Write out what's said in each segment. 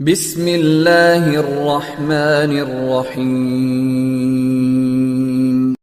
Bismillahirrahmanirrahim.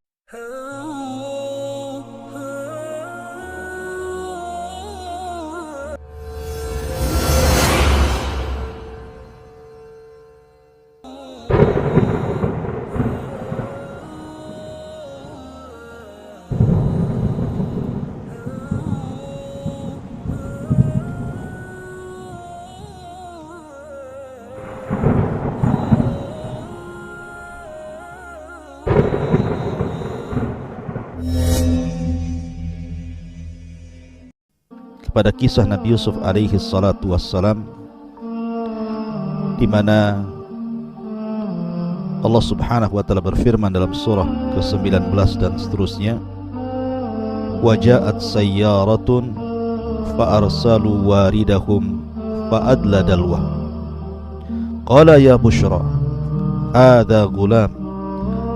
Pada kisah Nabi Yusuf alaihi salatu wassalam, di mana Allah subhanahu wa ta'ala berfirman dalam surah ke-19 dan seterusnya, waja'at sayyaratun fa'arsalu waridahum fa'adla dalwah qala ya bushra hadha gulam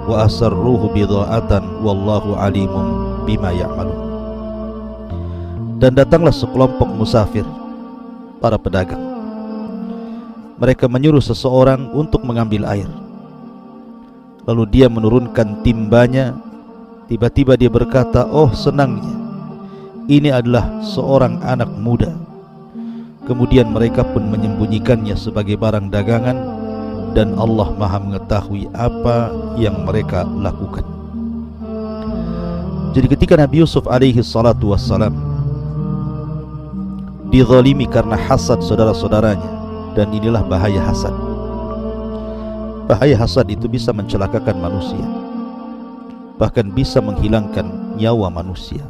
wa asarruhu bidha'atan wallahu alimun bima ya'malun. Dan datanglah sekelompok musafir, para pedagang. Mereka menyuruh seseorang untuk mengambil air. Lalu dia menurunkan timbanya. Tiba-tiba dia berkata, oh senangnya, ini adalah seorang anak muda. Kemudian mereka pun menyembunyikannya sebagai barang dagangan, dan Allah Maha mengetahui apa yang mereka lakukan. Jadi ketika Nabi Yusuf alaihi salatu wassalam dizalimi karena hasad saudara-saudaranya, dan inilah bahaya hasad. Bahaya hasad itu bisa mencelakakan manusia, bahkan bisa menghilangkan nyawa manusia.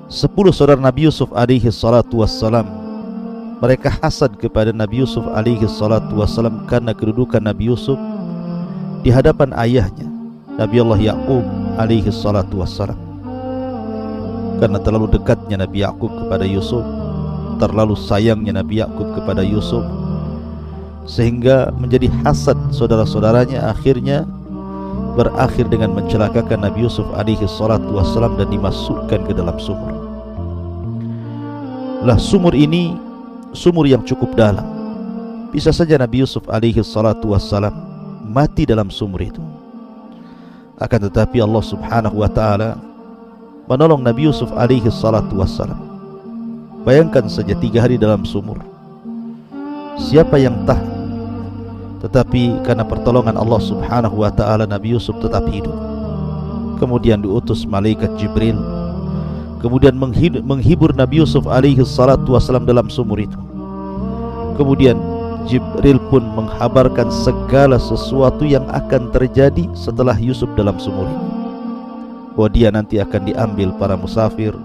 10 saudara Nabi Yusuf alaihi salatu wassalam, mereka hasad kepada Nabi Yusuf alaihi salatu wassalam karena kedudukan Nabi Yusuf di hadapan ayahnya Nabi Allah Yaqub alaihi salatu wassalam. Karena terlalu dekatnya Nabi Yaqub kepada Yusuf, terlalu sayangnya Nabi Yaqub kepada Yusuf, sehingga menjadi hasad saudara-saudaranya, akhirnya berakhir dengan mencelakakan Nabi Yusuf alaihi salatu wassalam dan dimasukkan ke dalam sumur. Lah sumur ini sumur yang cukup dalam. Bisa saja Nabi Yusuf alaihi salatu wassalam mati dalam sumur itu. Akan tetapi Allah subhanahu wa ta'ala menolong Nabi Yusuf alaihi salatu wassalam. Bayangkan saja 3 hari dalam sumur, siapa yang tahan? Tetapi karena pertolongan Allah subhanahu wa ta'ala, Nabi Yusuf tetap hidup. Kemudian diutus malaikat Jibril, kemudian menghibur Nabi Yusuf alaihi salatu wassalam dalam sumur itu. Kemudian Jibril pun menghabarkan segala sesuatu yang akan terjadi setelah Yusuf dalam sumur itu, bahwa dia nanti akan diambil para musafir,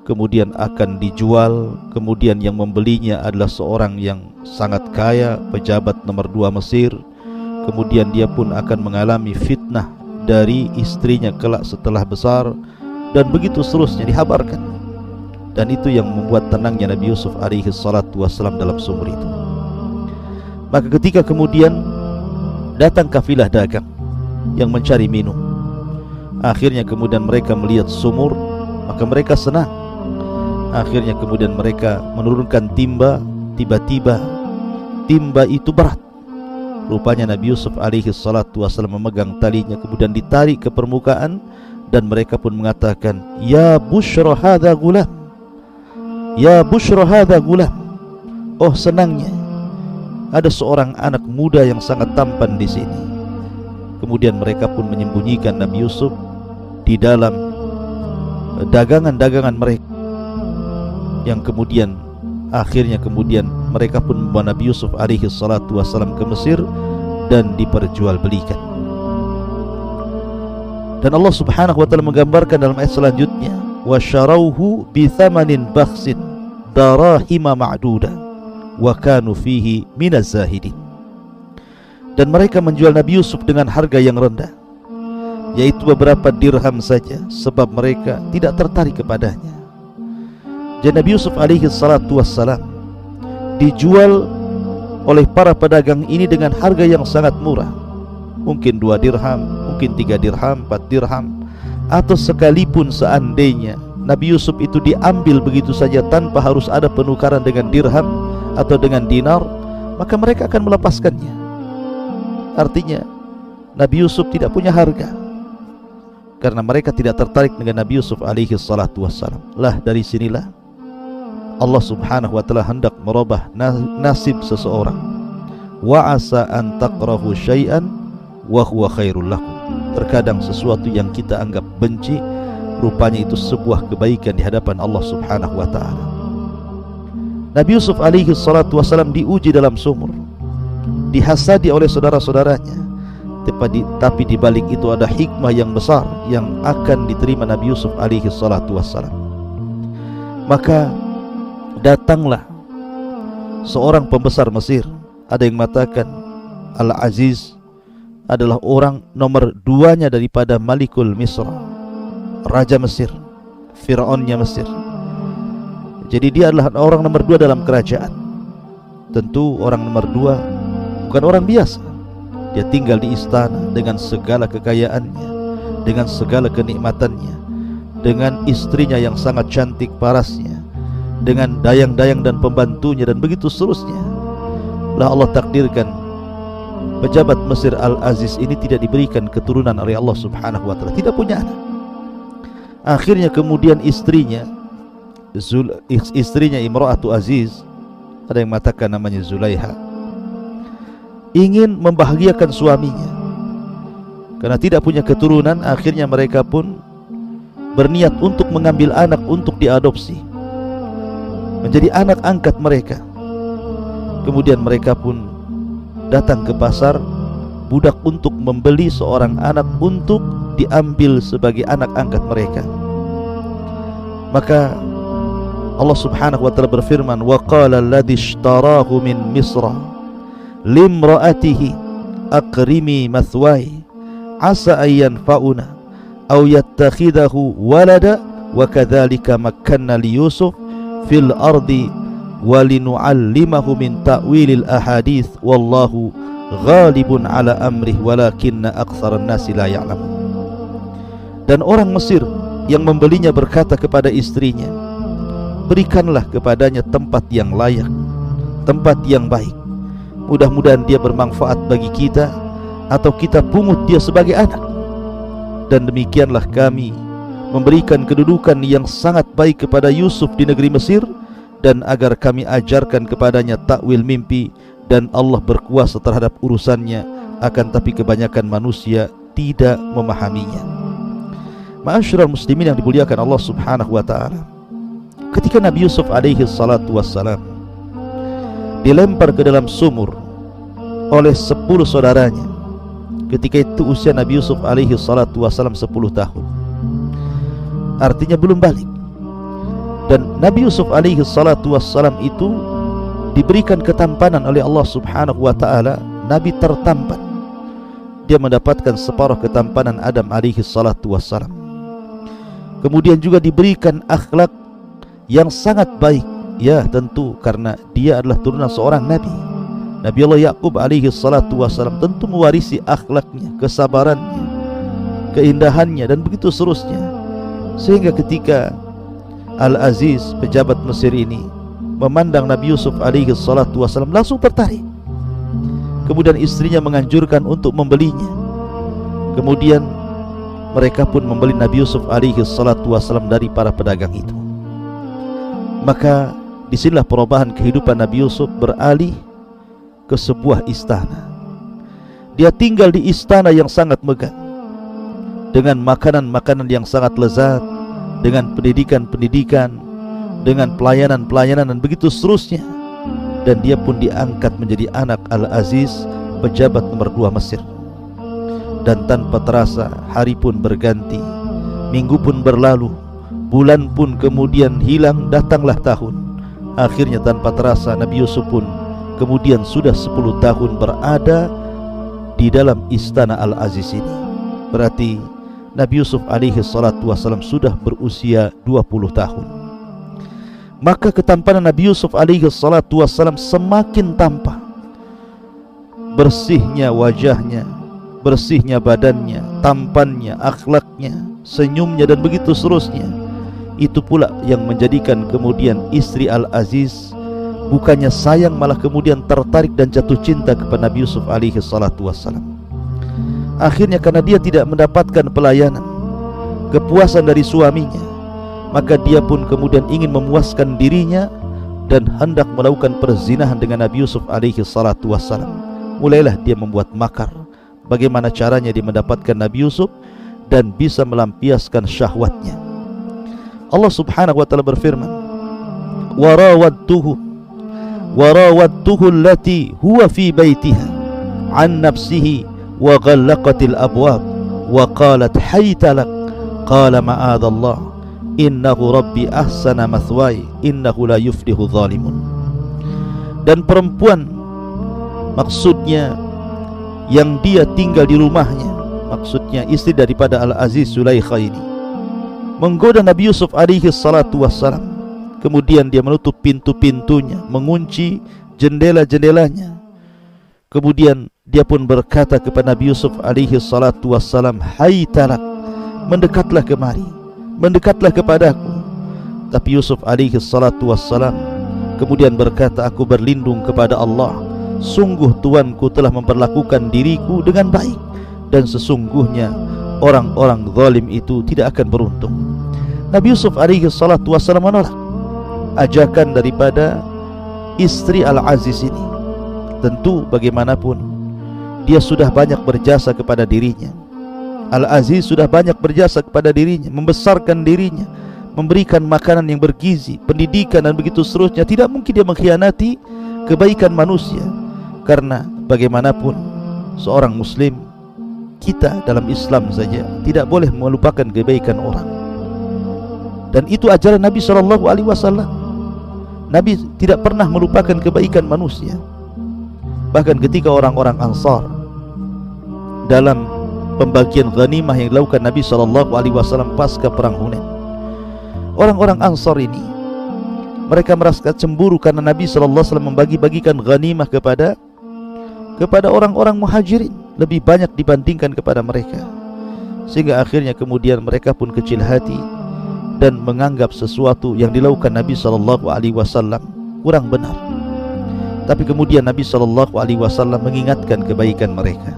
kemudian akan dijual, kemudian yang membelinya adalah seorang yang sangat kaya, pejabat nomor 2 Mesir. Kemudian dia pun akan mengalami fitnah dari istrinya kelak setelah besar, dan begitu seterusnya dihabarkan. Dan itu yang membuat tenangnya Nabi Yusuf alaihi salatu wassalam dalam sumur itu. Maka ketika kemudian datang kafilah dagang yang mencari minum, akhirnya kemudian mereka melihat sumur, maka mereka senang. Akhirnya kemudian mereka menurunkan timba. Tiba-tiba timba itu berat. Rupanya Nabi Yusuf alaihi salatu wassalam memegang talinya, kemudian ditarik ke permukaan, dan mereka pun mengatakan, ya bushra hadha gulam, ya bushra hadha gulam, oh senangnya, ada seorang anak muda yang sangat tampan di sini. Kemudian mereka pun menyembunyikan Nabi Yusuf di dalam dagangan-dagangan mereka, yang kemudian akhirnya kemudian mereka pun membawa Nabi Yusuf alaihi salatu wassalam ke Mesir dan diperjualbelikan. Dan Allah subhanahu wa ta'ala menggambarkan dalam ayat selanjutnya, wa syarauhu bi thamanin bakhsin darahima ma'duda wa kanu fihi minaz zahidin. Dan mereka menjual Nabi Yusuf dengan harga yang rendah, yaitu beberapa dirham saja, sebab mereka tidak tertarik kepadanya. Jadi Nabi Yusuf alaihi salatu wassalam dijual oleh para pedagang ini dengan harga yang sangat murah. Mungkin 2 dirham, mungkin 3 dirham, 4 dirham, atau sekalipun seandainya Nabi Yusuf itu diambil begitu saja tanpa harus ada penukaran dengan dirham, atau dengan dinar, maka mereka akan melepaskannya. Artinya Nabi Yusuf tidak punya harga, karena mereka tidak tertarik dengan Nabi Yusuf alaihi salatu wassalam. Lah dari sinilah Allah subhanahu wa ta'ala hendak merubah nasib seseorang. Wa asa an taqrahu syai'an wa huwa khairul lakum. Terkadang sesuatu yang kita anggap benci, rupanya itu sebuah kebaikan di hadapan Allah subhanahu wa ta'ala. Nabi Yusuf alaihi salatu wassalam diuji dalam sumur, dihasadi oleh saudara-saudaranya, tapi di balik itu ada hikmah yang besar yang akan diterima Nabi Yusuf alaihi salatu wassalam. Maka datanglah seorang pembesar Mesir. Ada yang mengatakan Al-Aziz adalah orang nomor 2-nya daripada Malikul Misra, Raja Mesir, Fir'aunnya Mesir. Jadi dia adalah orang nomor 2 dalam kerajaan. Tentu orang nomor 2 bukan orang biasa. Dia tinggal di istana dengan segala kekayaannya, dengan segala kenikmatannya, dengan istrinya yang sangat cantik parasnya, dengan dayang-dayang dan pembantunya, dan begitu seterusnya. Lah Allah takdirkan pejabat Mesir Al-Aziz ini tidak diberikan keturunan oleh Allah subhanahu wa ta'ala, tidak punya anak. Akhirnya kemudian istrinya Imra'atu Aziz, ada yang mengatakan namanya Zulaiha, ingin membahagiakan suaminya. Karena tidak punya keturunan, akhirnya mereka pun berniat untuk mengambil anak untuk diadopsi, menjadi anak angkat mereka. Kemudian mereka pun datang ke pasar budak untuk membeli seorang anak untuk diambil sebagai anak angkat mereka. Maka Allah subhanahu wa ta'ala berfirman, wa qala alladhi ishtarahu min Misra limra'atihi aqrimi mathwai asa ayyan fa'una aw yattakhidahu walada wa kadzalika makkanna li Yusuf fil ardi walinu'allimahu min ta'wilil ahadits wallahu ghalibun ala amrih walakinna aktsaran nasi la ya'lamun. Dan orang Mesir yang membelinya berkata kepada istrinya, berikanlah kepadanya tempat yang layak, tempat yang baik. Mudah-mudahan dia bermanfaat bagi kita, atau kita pungut dia sebagai anak. Dan demikianlah kami memberikan kedudukan yang sangat baik kepada Yusuf di negeri Mesir, dan agar kami ajarkan kepadanya takwil mimpi, dan Allah berkuasa terhadap urusannya, akan tapi kebanyakan manusia tidak memahaminya. Ma'asyiral muslimin yang dimuliakan Allah subhanahu wa ta'ala, ketika Nabi Yusuf alaihi salatu wassalam dilempar ke dalam sumur oleh 10 saudaranya, ketika itu usia Nabi Yusuf alaihi salatu wassalam 10 tahun, artinya belum balik. Dan Nabi Yusuf alaihi salatu wassalam itu diberikan ketampanan oleh Allah subhanahu wa ta'ala. Nabi tertampan, dia mendapatkan separuh ketampanan Adam alaihi salatu wassalam. Kemudian juga diberikan akhlak yang sangat baik. Ya tentu karena dia adalah turunan seorang Nabi. Nabi Allah Yaqub alaihi salatu wassalam tentu mewarisi akhlaknya, kesabarannya, keindahannya, dan begitu seterusnya. Sehingga ketika Al-Aziz, pejabat Mesir ini, memandang Nabi Yusuf alaihi salatu wassalam, langsung tertarik. Kemudian istrinya menganjurkan untuk membelinya. Kemudian mereka pun membeli Nabi Yusuf alaihi salatu wassalam dari para pedagang itu. Maka disinilah perubahan kehidupan Nabi Yusuf beralih ke sebuah istana. Dia tinggal di istana yang sangat megah, dengan makanan-makanan yang sangat lezat, dengan pendidikan-pendidikan, dengan pelayanan-pelayanan, dan begitu seterusnya. Dan dia pun diangkat menjadi anak Al-Aziz, pejabat nomor 2 Mesir. Dan tanpa terasa hari pun berganti, minggu pun berlalu, bulan pun kemudian hilang, datanglah tahun. Akhirnya tanpa terasa Nabi Yusuf pun kemudian sudah 10 tahun berada di dalam istana Al-Aziz ini. Berarti Nabi Yusuf alaihi salatu wassalam sudah berusia 20 tahun. Maka ketampanan Nabi Yusuf alaihi salatu wassalam semakin tampak. Bersihnya wajahnya, bersihnya badannya, tampannya, akhlaknya, senyumnya, dan begitu seterusnya. Itu pula yang menjadikan kemudian istri Al-Aziz bukannya sayang malah kemudian tertarik dan jatuh cinta kepada Nabi Yusuf alaihi salatu wassalam. Akhirnya karena dia tidak mendapatkan pelayanan, kepuasan dari suaminya, maka dia pun kemudian ingin memuaskan dirinya dan hendak melakukan perzinahan dengan Nabi Yusuf alaihi salatu wassalam. Mulailah dia membuat makar bagaimana caranya dia mendapatkan Nabi Yusuf dan bisa melampiaskan syahwatnya. Allah subhanahu wa ta'ala berfirman, warawadtuhu allati huwa fi baitiha an nafsihi wa ghallaqatil abwab wa qalat hayta lak qala ma'adallah innahu rabbi ahsana mathwaya innahu la yuflihu zalimun. Dan perempuan, maksudnya yang dia tinggal di rumahnya, maksudnya istri daripada Al-Aziz Zulaikha ini, menggoda Nabi Yusuf alaihi salatu wassalam. Kemudian dia menutup pintu-pintunya, mengunci jendela-jendelanya. Kemudian dia pun berkata kepada Nabi Yusuf alaihi salatu wassalam, hai talak, mendekatlah kemari, mendekatlah kepadaku. Tapi Yusuf alaihi salatu wassalam kemudian berkata, aku berlindung kepada Allah, sungguh Tuanku telah memperlakukan diriku dengan baik, dan sesungguhnya orang-orang zalim itu tidak akan beruntung. Nabi Yusuf alaihi salatu wassalam menolak ajakan daripada istri Al-Aziz ini. Tentu bagaimanapun dia sudah banyak berjasa kepada dirinya. Al-Aziz sudah banyak berjasa kepada dirinya, membesarkan dirinya, memberikan makanan yang bergizi, pendidikan dan begitu seterusnya. Tidak mungkin dia mengkhianati kebaikan manusia. Karena bagaimanapun seorang muslim, kita dalam Islam saja tidak boleh melupakan kebaikan orang. Dan itu ajaran Nabi SAW. Nabi tidak pernah melupakan kebaikan manusia. Bahkan ketika orang-orang Ansar dalam pembagian ghanimah yang dilakukan Nabi SAW pasca perang Hunain, orang-orang Ansar ini mereka merasa cemburu karena Nabi SAW membagi-bagikan ghanimah kepada orang-orang muhajirin lebih banyak dibandingkan kepada mereka, sehingga akhirnya kemudian mereka pun kecil hati dan menganggap sesuatu yang dilakukan Nabi SAW kurang benar. Tapi kemudian Nabi SAW mengingatkan kebaikan mereka,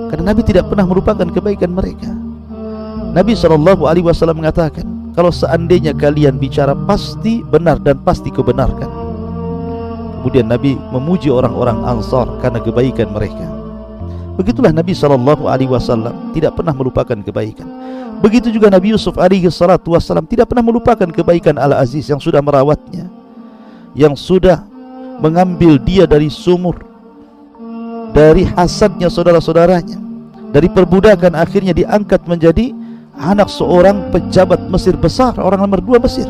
karena Nabi tidak pernah melupakan kebaikan mereka. Nabi SAW mengatakan, kalau seandainya kalian bicara pasti benar dan pasti kebenarkan. Kemudian Nabi memuji orang-orang Ansar karena kebaikan mereka. Begitulah Nabi SAW tidak pernah melupakan kebaikan. Begitu juga Nabi Yusuf alaihi salatu wassalam tidak pernah melupakan kebaikan Al-Aziz yang sudah merawatnya, yang sudah mengambil dia dari sumur, dari hasadnya saudara-saudaranya, dari perbudakan akhirnya diangkat menjadi anak seorang pejabat Mesir besar, orang nomor 2 Mesir.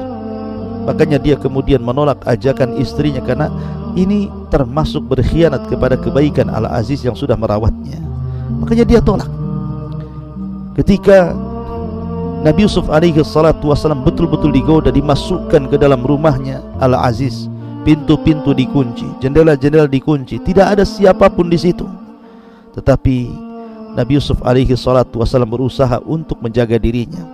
Makanya dia kemudian menolak ajakan istrinya karena ini termasuk berkhianat kepada kebaikan Al-Aziz yang sudah merawatnya. Makanya dia tolak. Ketika Nabi Yusuf alaihi salatu wassalam betul-betul digoda, dimasukkan ke dalam rumahnya Al-Aziz, pintu-pintu dikunci, jendela-jendela dikunci, tidak ada siapapun di situ. Tetapi Nabi Yusuf alaihi salatu wassalam berusaha untuk menjaga dirinya.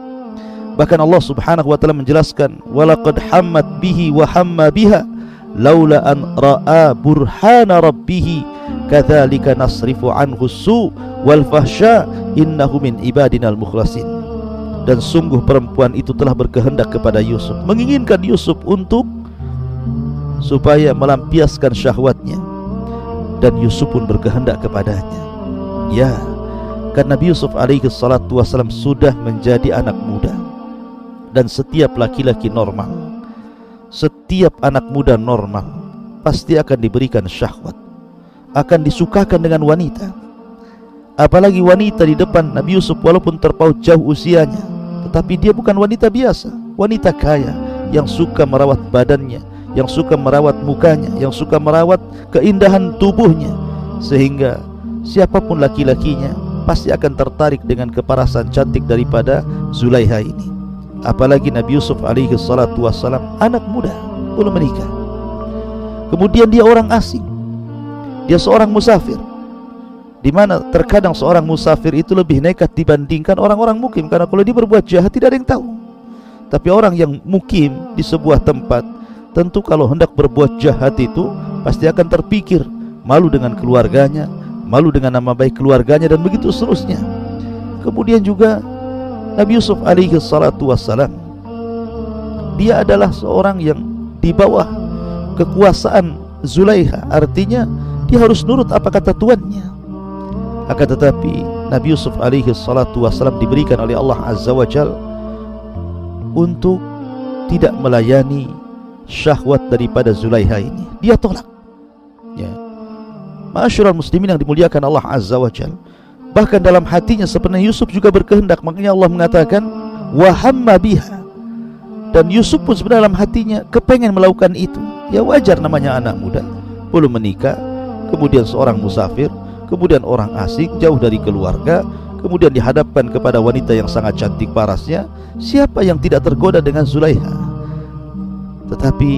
Bahkan Allah subhanahu wa ta'ala menjelaskan, walaqad hammat bihi wa hamma biha laula an ra'a burhana rabbih kadzalika nasrifu anhu su wal fahsya innahu min ibadinal mukhlasin. Dan sungguh perempuan itu telah berkehendak kepada Yusuf, menginginkan Yusuf untuk supaya melampiaskan syahwatnya, dan Yusuf pun berkehendak kepadanya. Ya, karena Nabi Yusuf alaihi salatu wassalam sudah menjadi anak muda. Dan setiap laki-laki normal, setiap anak muda normal pasti akan diberikan syahwat, akan disukakan dengan wanita. Apalagi wanita di depan Nabi Yusuf, walaupun terpaut jauh usianya, tetapi dia bukan wanita biasa, wanita kaya yang suka merawat badannya, yang suka merawat mukanya, yang suka merawat keindahan tubuhnya, sehingga siapapun laki-lakinya pasti akan tertarik dengan keparasan cantik daripada Zulaikha ini. Apalagi Nabi Yusuf alaihi salatu wassalam anak muda, belum menikah. Kemudian dia orang asing, dia seorang musafir, di mana terkadang seorang musafir itu lebih nekat dibandingkan orang-orang mukim, karena kalau dia berbuat jahat tidak ada yang tahu. Tapi orang yang mukim di sebuah tempat, tentu kalau hendak berbuat jahat itu pasti akan terpikir, malu dengan keluarganya, malu dengan nama baik keluarganya, dan begitu seterusnya. Kemudian juga Nabi Yusuf alaihi salatu wassalam, dia adalah seorang yang di bawah kekuasaan Zulaiha, artinya dia harus nurut apa kata tuannya. Akan tetapi Nabi Yusuf alaihi salatu wassalam diberikan oleh Allah Azza wa Jal untuk tidak melayani syahwat daripada Zulaiha ini. Dia tolak, ya. Ma'asyiral muslimin yang dimuliakan Allah Azza wa Jal, bahkan dalam hatinya sebenarnya Yusuf juga berkehendak. Makanya Allah mengatakan wa hamma biha, dan Yusuf pun sebenarnya dalam hatinya kepengen melakukan itu. Ya wajar, namanya anak muda, belum menikah, kemudian seorang musafir, kemudian orang asing, jauh dari keluarga, kemudian dihadapkan kepada wanita yang sangat cantik parasnya. Siapa yang tidak tergoda dengan Zulaiha? Tetapi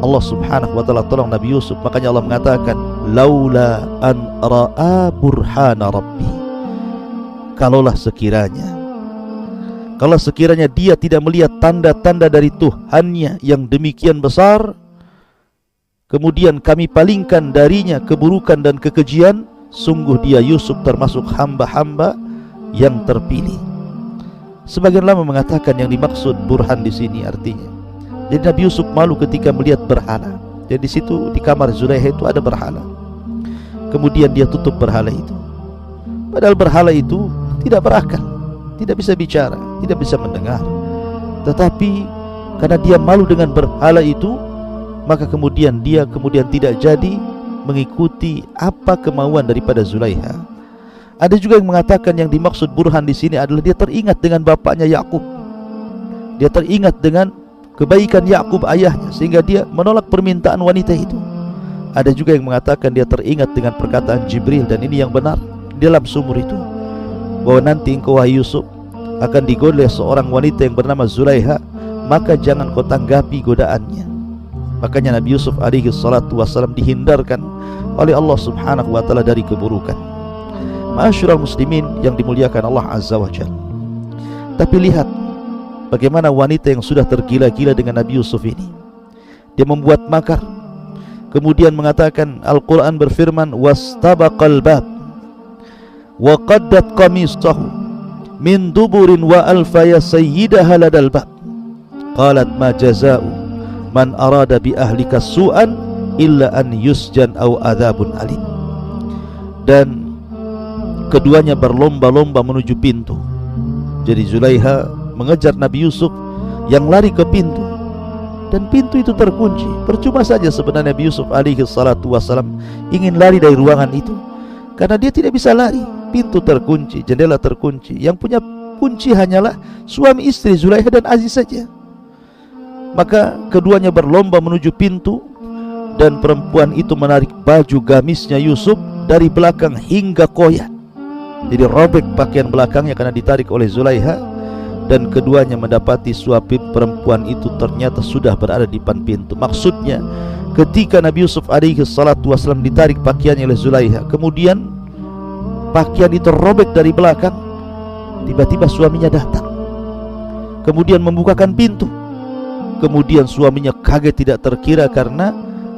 Allah subhanahu wa ta'ala tolong Nabi Yusuf. Makanya Allah mengatakan laula an ra'a burhana rabbi, kalau sekiranya dia tidak melihat tanda-tanda dari Tuhannya yang demikian besar, kemudian kami palingkan darinya keburukan dan kekejian, sungguh dia Yusuf termasuk hamba-hamba yang terpilih. Sebagian ulama mengatakan yang dimaksud burhan di sini artinya, jadi Nabi Yusuf malu ketika melihat berhala. Jadi di situ di kamar Zulaiha itu ada berhala. Kemudian dia tutup berhala itu. Padahal berhala itu tidak berakal, tidak bisa bicara, tidak bisa mendengar. Tetapi karena dia malu dengan berhala itu, maka kemudian dia tidak jadi mengikuti apa kemauan daripada Zulaiha. Ada juga yang mengatakan yang dimaksud burhan di sini adalah dia teringat dengan bapaknya Yakub. Dia teringat dengan kebaikan Yakub ayahnya, sehingga dia menolak permintaan wanita itu. Ada juga yang mengatakan dia teringat dengan perkataan Jibril, dan ini yang benar dalam sumur itu, bahwa nanti engkau wahai Yusuf akan digoda oleh seorang wanita yang bernama Zulaiha, maka jangan kau tanggapi godaannya. Makanya Nabi Yusuf alaihi salatu wassalam dihindarkan oleh Allah subhanahu wa ta'ala dari keburukan. Ma'asyiral muslimin yang dimuliakan Allah Azza wa Jalla. Tapi lihat bagaimana wanita yang sudah tergila-gila dengan Nabi Yusuf ini. Dia membuat makar. Kemudian mengatakan, Al-Quran berfirman, wastabaqal bab wa qaddat qamisahu min duburin wa alfaya sayyidaha ladal bab qalat ma jaza'u man arada bi ahlika su'an illa an yusjan aw adzabun alim. Dan keduanya berlomba-lomba menuju pintu. Jadi Zulaiha mengejar Nabi Yusuf yang lari ke pintu, dan pintu itu terkunci. Percuma saja sebenarnya Nabi Yusuf alaihi salatu wassalam ingin lari dari ruangan itu, karena dia tidak bisa lari. Pintu terkunci, jendela terkunci. Yang punya kunci hanyalah suami istri Zulaiha dan Aziz saja. Maka keduanya berlomba menuju pintu, dan perempuan itu menarik baju gamisnya Yusuf dari belakang hingga koyak. Jadi robek pakaian belakangnya karena ditarik oleh Zulaiha, dan keduanya mendapati suami perempuan itu ternyata sudah berada di depan pintu. Maksudnya ketika Nabi Yusuf alaihi salatu wassalam ditarik pakaiannya oleh Zulaiha, kemudian pakaian itu robek dari belakang, tiba-tiba suaminya datang, kemudian membukakan pintu. Kemudian suaminya kaget tidak terkira, karena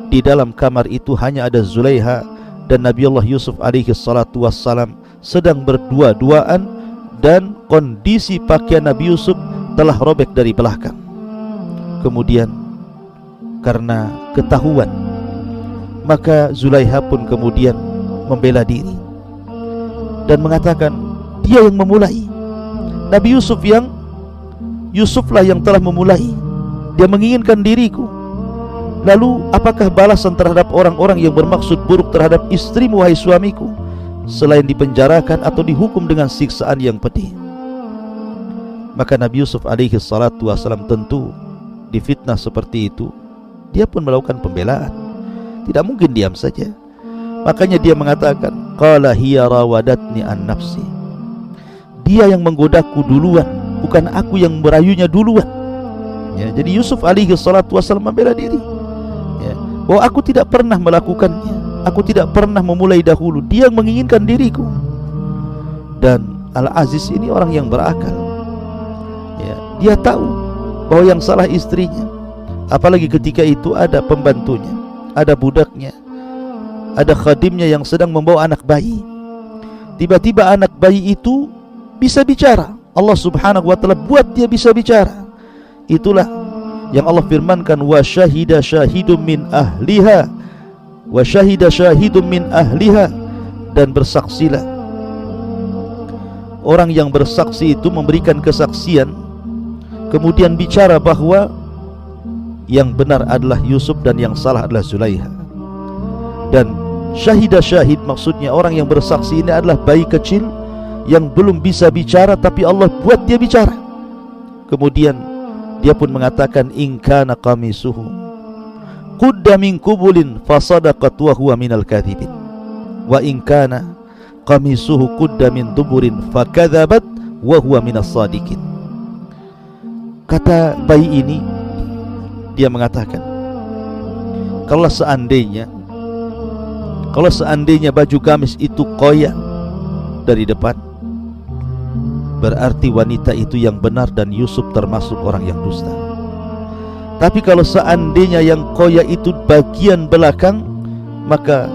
di dalam kamar itu hanya ada Zulaiha dan Nabi Allah Yusuf alaihi salatu wassalam sedang berdua-duaan, dan kondisi pakaian Nabi Yusuf telah robek dari belakang. Kemudian karena ketahuan, maka Zulaiha pun kemudian membela diri dan mengatakan dia yang memulai. Nabi Yusuflah yang telah memulai. Dia menginginkan diriku. Lalu apakah balasan terhadap orang-orang yang bermaksud buruk terhadap istrimu wahai suamiku, selain dipenjarakan atau dihukum dengan siksaan yang pedih? Maka Nabi Yusuf alaihi salatu wassalam tentu difitnah seperti itu, dia pun melakukan pembelaan. Tidak mungkin diam saja. Makanya dia mengatakan, qala hiya rawadatni an nafsi. Dia yang menggodaku duluan, bukan aku yang merayunya duluan. Ya, jadi Yusuf alaihi salatu wassalam membela diri, ya, bahwa aku tidak pernah melakukannya, aku tidak pernah memulai dahulu. Dia yang menginginkan diriku. Dan Al-Aziz ini orang yang berakal, ya, dia tahu bahwa yang salah istrinya. Apalagi ketika itu ada pembantunya, ada budaknya, ada khadimnya yang sedang membawa anak bayi. Tiba-tiba anak bayi itu bisa bicara. Allah subhanahu wa ta'ala buat dia bisa bicara. Itulah yang Allah firmankan, wa syahida syahidum min ahliha, wa syahida syahidum min ahliha, dan bersaksilah. Orang yang bersaksi itu memberikan kesaksian, kemudian bicara bahwa yang benar adalah Yusuf dan yang salah adalah Zulaiha. Dan syahidah syahid maksudnya orang yang bersaksi ini adalah bayi kecil yang belum bisa bicara, tapi Allah buat dia bicara. Kemudian dia pun mengatakan, in kana qamisuhu qudda min qubulin fasadaqat wa huwa minal kadhibin, wa in kana qamisuhu qudda min duburin fakadzabat wa huwa minas sadiqin. Kata bayi ini, dia mengatakan, kalau seandainya baju gamis itu koyak dari depan, berarti wanita itu yang benar dan Yusuf termasuk orang yang dusta. Tapi kalau seandainya yang koyak itu bagian belakang, maka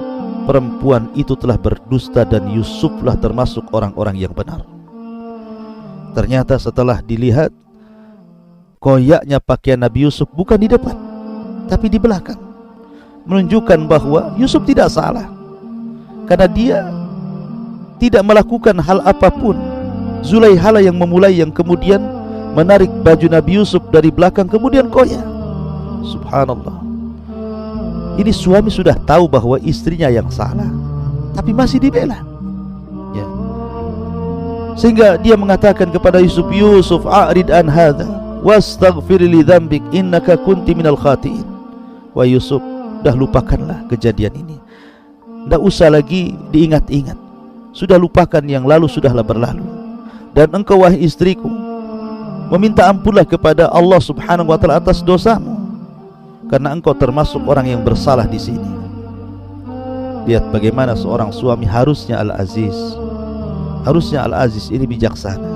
perempuan itu telah berdusta dan Yusuflah termasuk orang-orang yang benar. Ternyata setelah dilihat, koyaknya pakaian Nabi Yusuf bukan di depan, tapi di belakang, menunjukkan bahwa Yusuf tidak salah, karena dia tidak melakukan hal apapun. Zulaiha yang memulai, yang kemudian menarik baju Nabi Yusuf dari belakang kemudian koyak. Subhanallah. Ini suami sudah tahu bahwa istrinya yang salah, tapi masih dibela, ya. Sehingga dia mengatakan kepada Yusuf, Yusuf a'rid an hadza wastaghfir li dzambik innaka kunti minal khatiin. Wah Yusuf, dah lupakanlah kejadian ini, tidak usah lagi diingat-ingat. Sudah lupakan yang lalu, sudahlah berlalu. Dan engkau wahai istriku, meminta ampunlah kepada Allah subhanahu wa ta'ala atas dosamu, karena engkau termasuk orang yang bersalah di sini. Lihat bagaimana seorang suami harusnya Al-Aziz. Harusnya Al-Aziz ini bijaksana.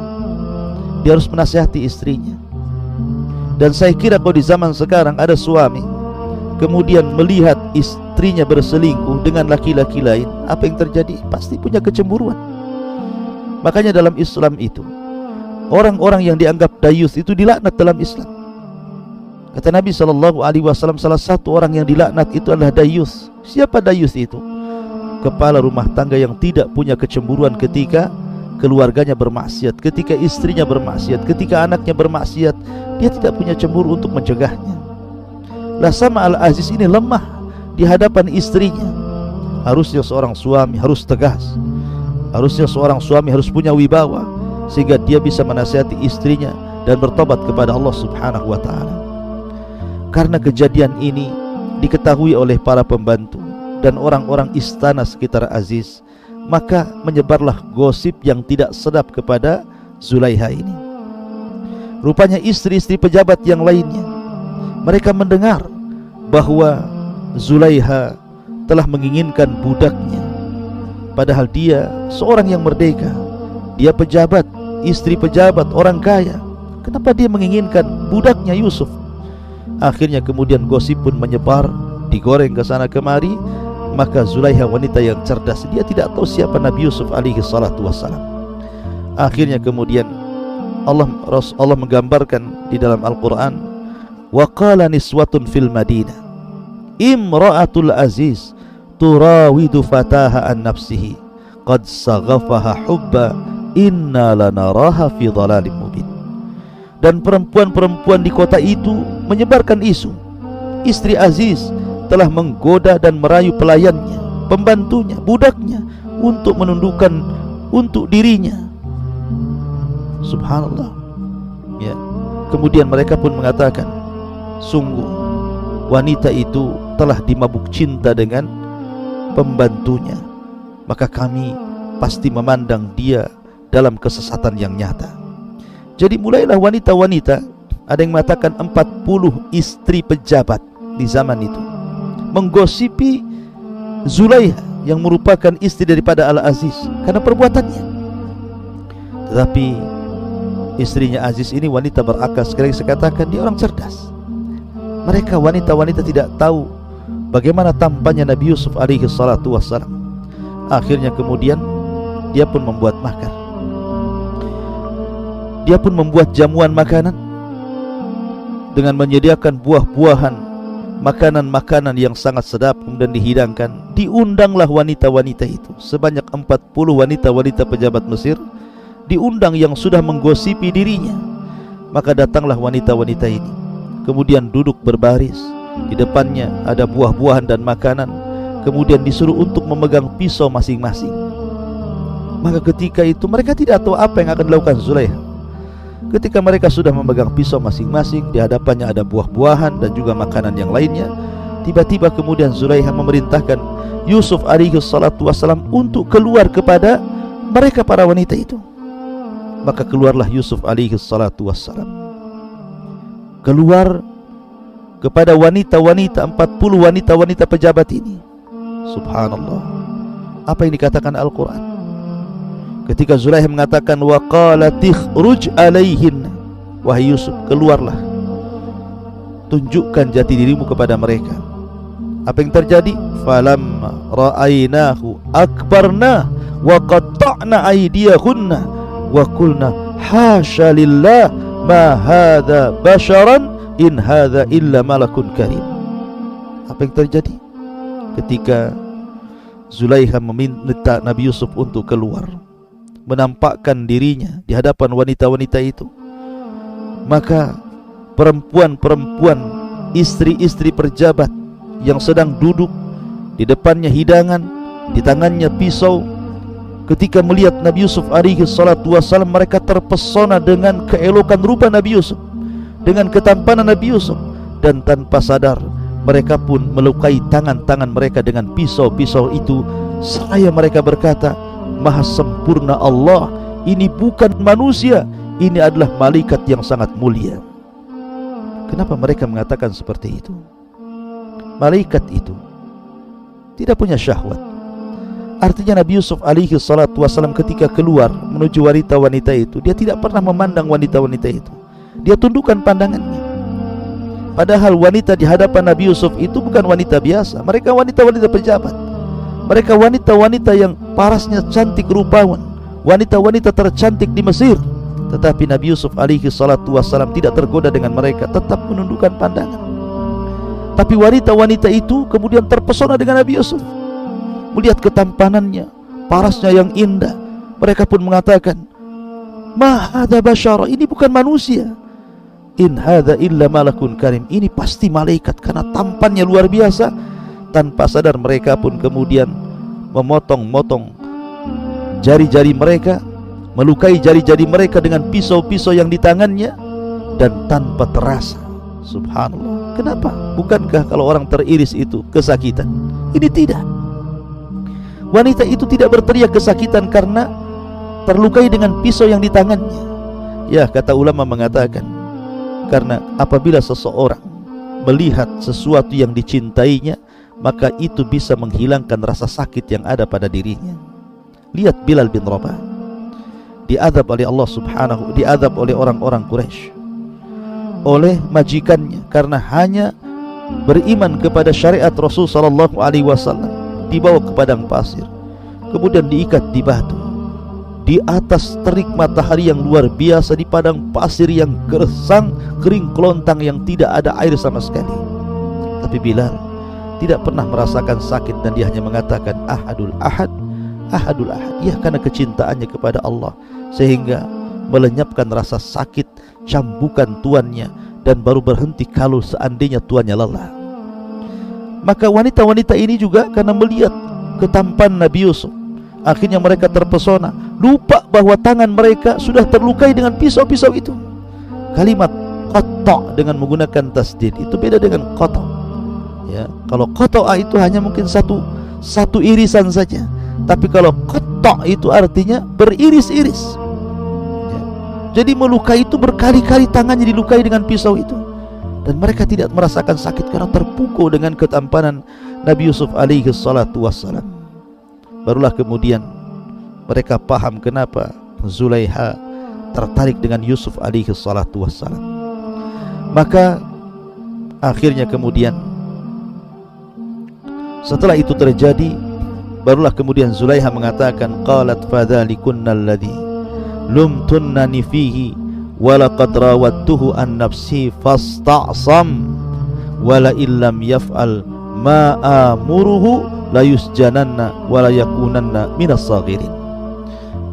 Dia harus menasihati istrinya. Dan saya kira kalau di zaman sekarang ada suami kemudian melihat istrinya berselingkuh dengan laki-laki lain, apa yang terjadi? Pasti punya kecemburuan. Makanya dalam Islam itu, orang-orang yang dianggap dayus itu dilaknat dalam Islam. Kata Nabi SAW, salah satu orang yang dilaknat itu adalah dayus. Siapa dayus itu? Kepala rumah tangga yang tidak punya kecemburuan ketika keluarganya bermaksiat, ketika istrinya bermaksiat, ketika anaknya bermaksiat. Dia tidak punya cemburu untuk mencegahnya. Lah sama Al-Aziz ini lemah di hadapan istrinya. Harusnya seorang suami harus tegas. Harusnya seorang suami harus punya wibawa, sehingga dia bisa menasihati istrinya dan bertobat kepada Allah subhanahu wa ta'ala. Karena kejadian ini diketahui oleh para pembantu dan orang-orang istana sekitar Aziz, maka menyebarlah gosip yang tidak sedap kepada Zulaiha ini. Rupanya istri-istri pejabat yang lainnya, mereka mendengar bahwa Zulaiha telah menginginkan budaknya, padahal dia seorang yang merdeka. Dia pejabat, istri pejabat, orang kaya. Kenapa dia menginginkan budaknya Yusuf? Akhirnya kemudian gosip pun menyebar, digoreng ke sana kemari. Maka Zulaiha wanita yang cerdas, dia tidak tahu siapa Nabi Yusuf alaihi salatu wassalam. Akhirnya kemudian Allah menggambarkan di dalam Al-Quran, wa qala niswatun fil madinah imra'atul aziz turawidu fataha an nafsihi qad saghafaha hubba inna lanaraha fi dhalalin mubin. Dan perempuan-perempuan di kota itu menyebarkan isu, istri Aziz telah menggoda dan merayu pelayannya, pembantunya, budaknya untuk menundukkan untuk dirinya. Subhanallah, ya. Kemudian mereka pun mengatakan, sungguh wanita itu telah dimabuk cinta dengan pembantunya, maka kami pasti memandang dia dalam kesesatan yang nyata. Jadi mulailah wanita-wanita, ada yang mengatakan 40 istri pejabat di zaman itu menggosipi Zulaiha yang merupakan istri daripada Al-Aziz karena perbuatannya. Tetapi istrinya Aziz ini wanita berakal. Sekali saya katakan dia orang cerdas. Mereka wanita-wanita tidak tahu bagaimana tampannya Nabi Yusuf alaihi salatu wassalam. Akhirnya kemudian dia pun membuat makar. Dia pun membuat jamuan makanan dengan menyediakan buah-buahan, makanan-makanan yang sangat sedap, kemudian dihidangkan. Diundanglah wanita-wanita itu, sebanyak 40 wanita-wanita pejabat Mesir diundang yang sudah menggosipi dirinya. Maka datanglah wanita-wanita ini, kemudian duduk berbaris. Di depannya ada buah-buahan dan makanan, kemudian disuruh untuk memegang pisau masing-masing. Maka ketika itu mereka tidak tahu apa yang akan dilakukan Zulaikha. Ketika mereka sudah memegang pisau masing-masing, di hadapannya ada buah-buahan dan juga makanan yang lainnya, tiba-tiba kemudian Zulaikha memerintahkan Yusuf alaihi salatu wassalam untuk keluar kepada mereka para wanita itu. Maka keluarlah Yusuf alaihi salatu wassalam, keluar kepada wanita-wanita, 40 wanita-wanita pejabat ini. Subhanallah, apa yang dikatakan Al-Quran ketika Zulaikha mengatakan wa qalat ikhruj alaihin, wahai Yusuf, keluarlah, tunjukkan jati dirimu kepada mereka. Apa yang terjadi? Falamma ra'ainahu akbarna wa qatta'na aydiyahunna wa qulna hasya lillah ma hadza basharan in hadza illa malakun karim. Apa yang terjadi ketika Zulaikha meminta Nabi Yusuf untuk keluar, menampakkan dirinya di hadapan wanita-wanita itu? Maka perempuan-perempuan, istri-istri pejabat yang sedang duduk di depannya hidangan, di tangannya pisau, ketika melihat Nabi Yusuf alaihi salatu wassalam, mereka terpesona dengan keelokan rupa Nabi Yusuf, dengan ketampanan Nabi Yusuf, dan tanpa sadar mereka pun melukai tangan-tangan mereka dengan pisau-pisau itu, seraya mereka berkata, Maha sempurna Allah, ini bukan manusia, ini adalah malaikat yang sangat mulia. Kenapa mereka mengatakan seperti itu? Malaikat itu tidak punya syahwat. Artinya Nabi Yusuf alaihi salatu wassalam ketika keluar menuju wanita-wanita itu, dia tidak pernah memandang wanita-wanita itu. Dia tundukkan pandangannya. Padahal wanita di hadapan Nabi Yusuf itu bukan wanita biasa. Mereka wanita-wanita pejabat. Mereka wanita-wanita yang parasnya cantik rupawan, wanita-wanita tercantik di Mesir. Tetapi Nabi Yusuf alaihi salatu wassalam tidak tergoda dengan mereka, tetap menundukkan pandangan. Tapi wanita-wanita itu kemudian terpesona dengan Nabi Yusuf, melihat ketampanannya, parasnya yang indah. Mereka pun mengatakan, ma hadza basyara, ini bukan manusia, in hadza illa malakun karim, ini pasti malaikat, karena tampannya luar biasa. Tanpa sadar mereka pun kemudian memotong-motong jari-jari mereka, melukai jari-jari mereka dengan pisau-pisau yang di tangannya, dan tanpa terasa. Subhanallah. Kenapa? Bukankah kalau orang teriris itu kesakitan? Ini tidak. Wanita itu tidak berteriak kesakitan karena terlukai dengan pisau yang di tangannya. Ya, kata ulama mengatakan, karena apabila seseorang melihat sesuatu yang dicintainya, maka itu bisa menghilangkan rasa sakit yang ada pada dirinya. Lihat Bilal bin Rabah diadab oleh Allah subhanahu, diadab oleh orang-orang Quraisy, oleh majikannya karena hanya beriman kepada syariat Rasul sallallahu alaihi wasallam. Dibawa ke padang pasir, kemudian diikat di batu, di atas terik matahari yang luar biasa, di padang pasir yang gersang, kering kelontang, yang tidak ada air sama sekali. Tapi Bilal tidak pernah merasakan sakit, dan dia hanya mengatakan ahadul ahad, ahadul ahad. Ya, karena kecintaannya kepada Allah sehingga melenyapkan rasa sakit cambukan tuannya, dan baru berhenti kalau seandainya tuannya lelah. Maka wanita-wanita ini juga karena melihat ketampanan Nabi Yusuf, akhirnya mereka terpesona, lupa bahwa tangan mereka sudah terlukai dengan pisau-pisau itu. Kalimat qatta dengan menggunakan tasdid itu beda dengan qata. Ya, kalau qata'a itu hanya mungkin satu irisan saja, tapi kalau qatta itu artinya beriris-iris. Ya. Jadi melukai itu berkali-kali, tangannya dilukai dengan pisau itu, dan mereka tidak merasakan sakit karena terpukul dengan ketampanan Nabi Yusuf alaihi salatu wassalam. Barulah kemudian mereka paham kenapa Zulaikha tertarik dengan Yusuf alaihi salatu wassalam. Maka Akhirnya kemudian setelah itu terjadi, barulah kemudian Zulaiha mengatakan, qalat fadzalikunna alladhi lumtunnani fihi wa laqad rawattuhu an nafsi fasta'sam wa la illam yaf'al ma amuruhu la yusjananna wa la yakunanna minas saghirin.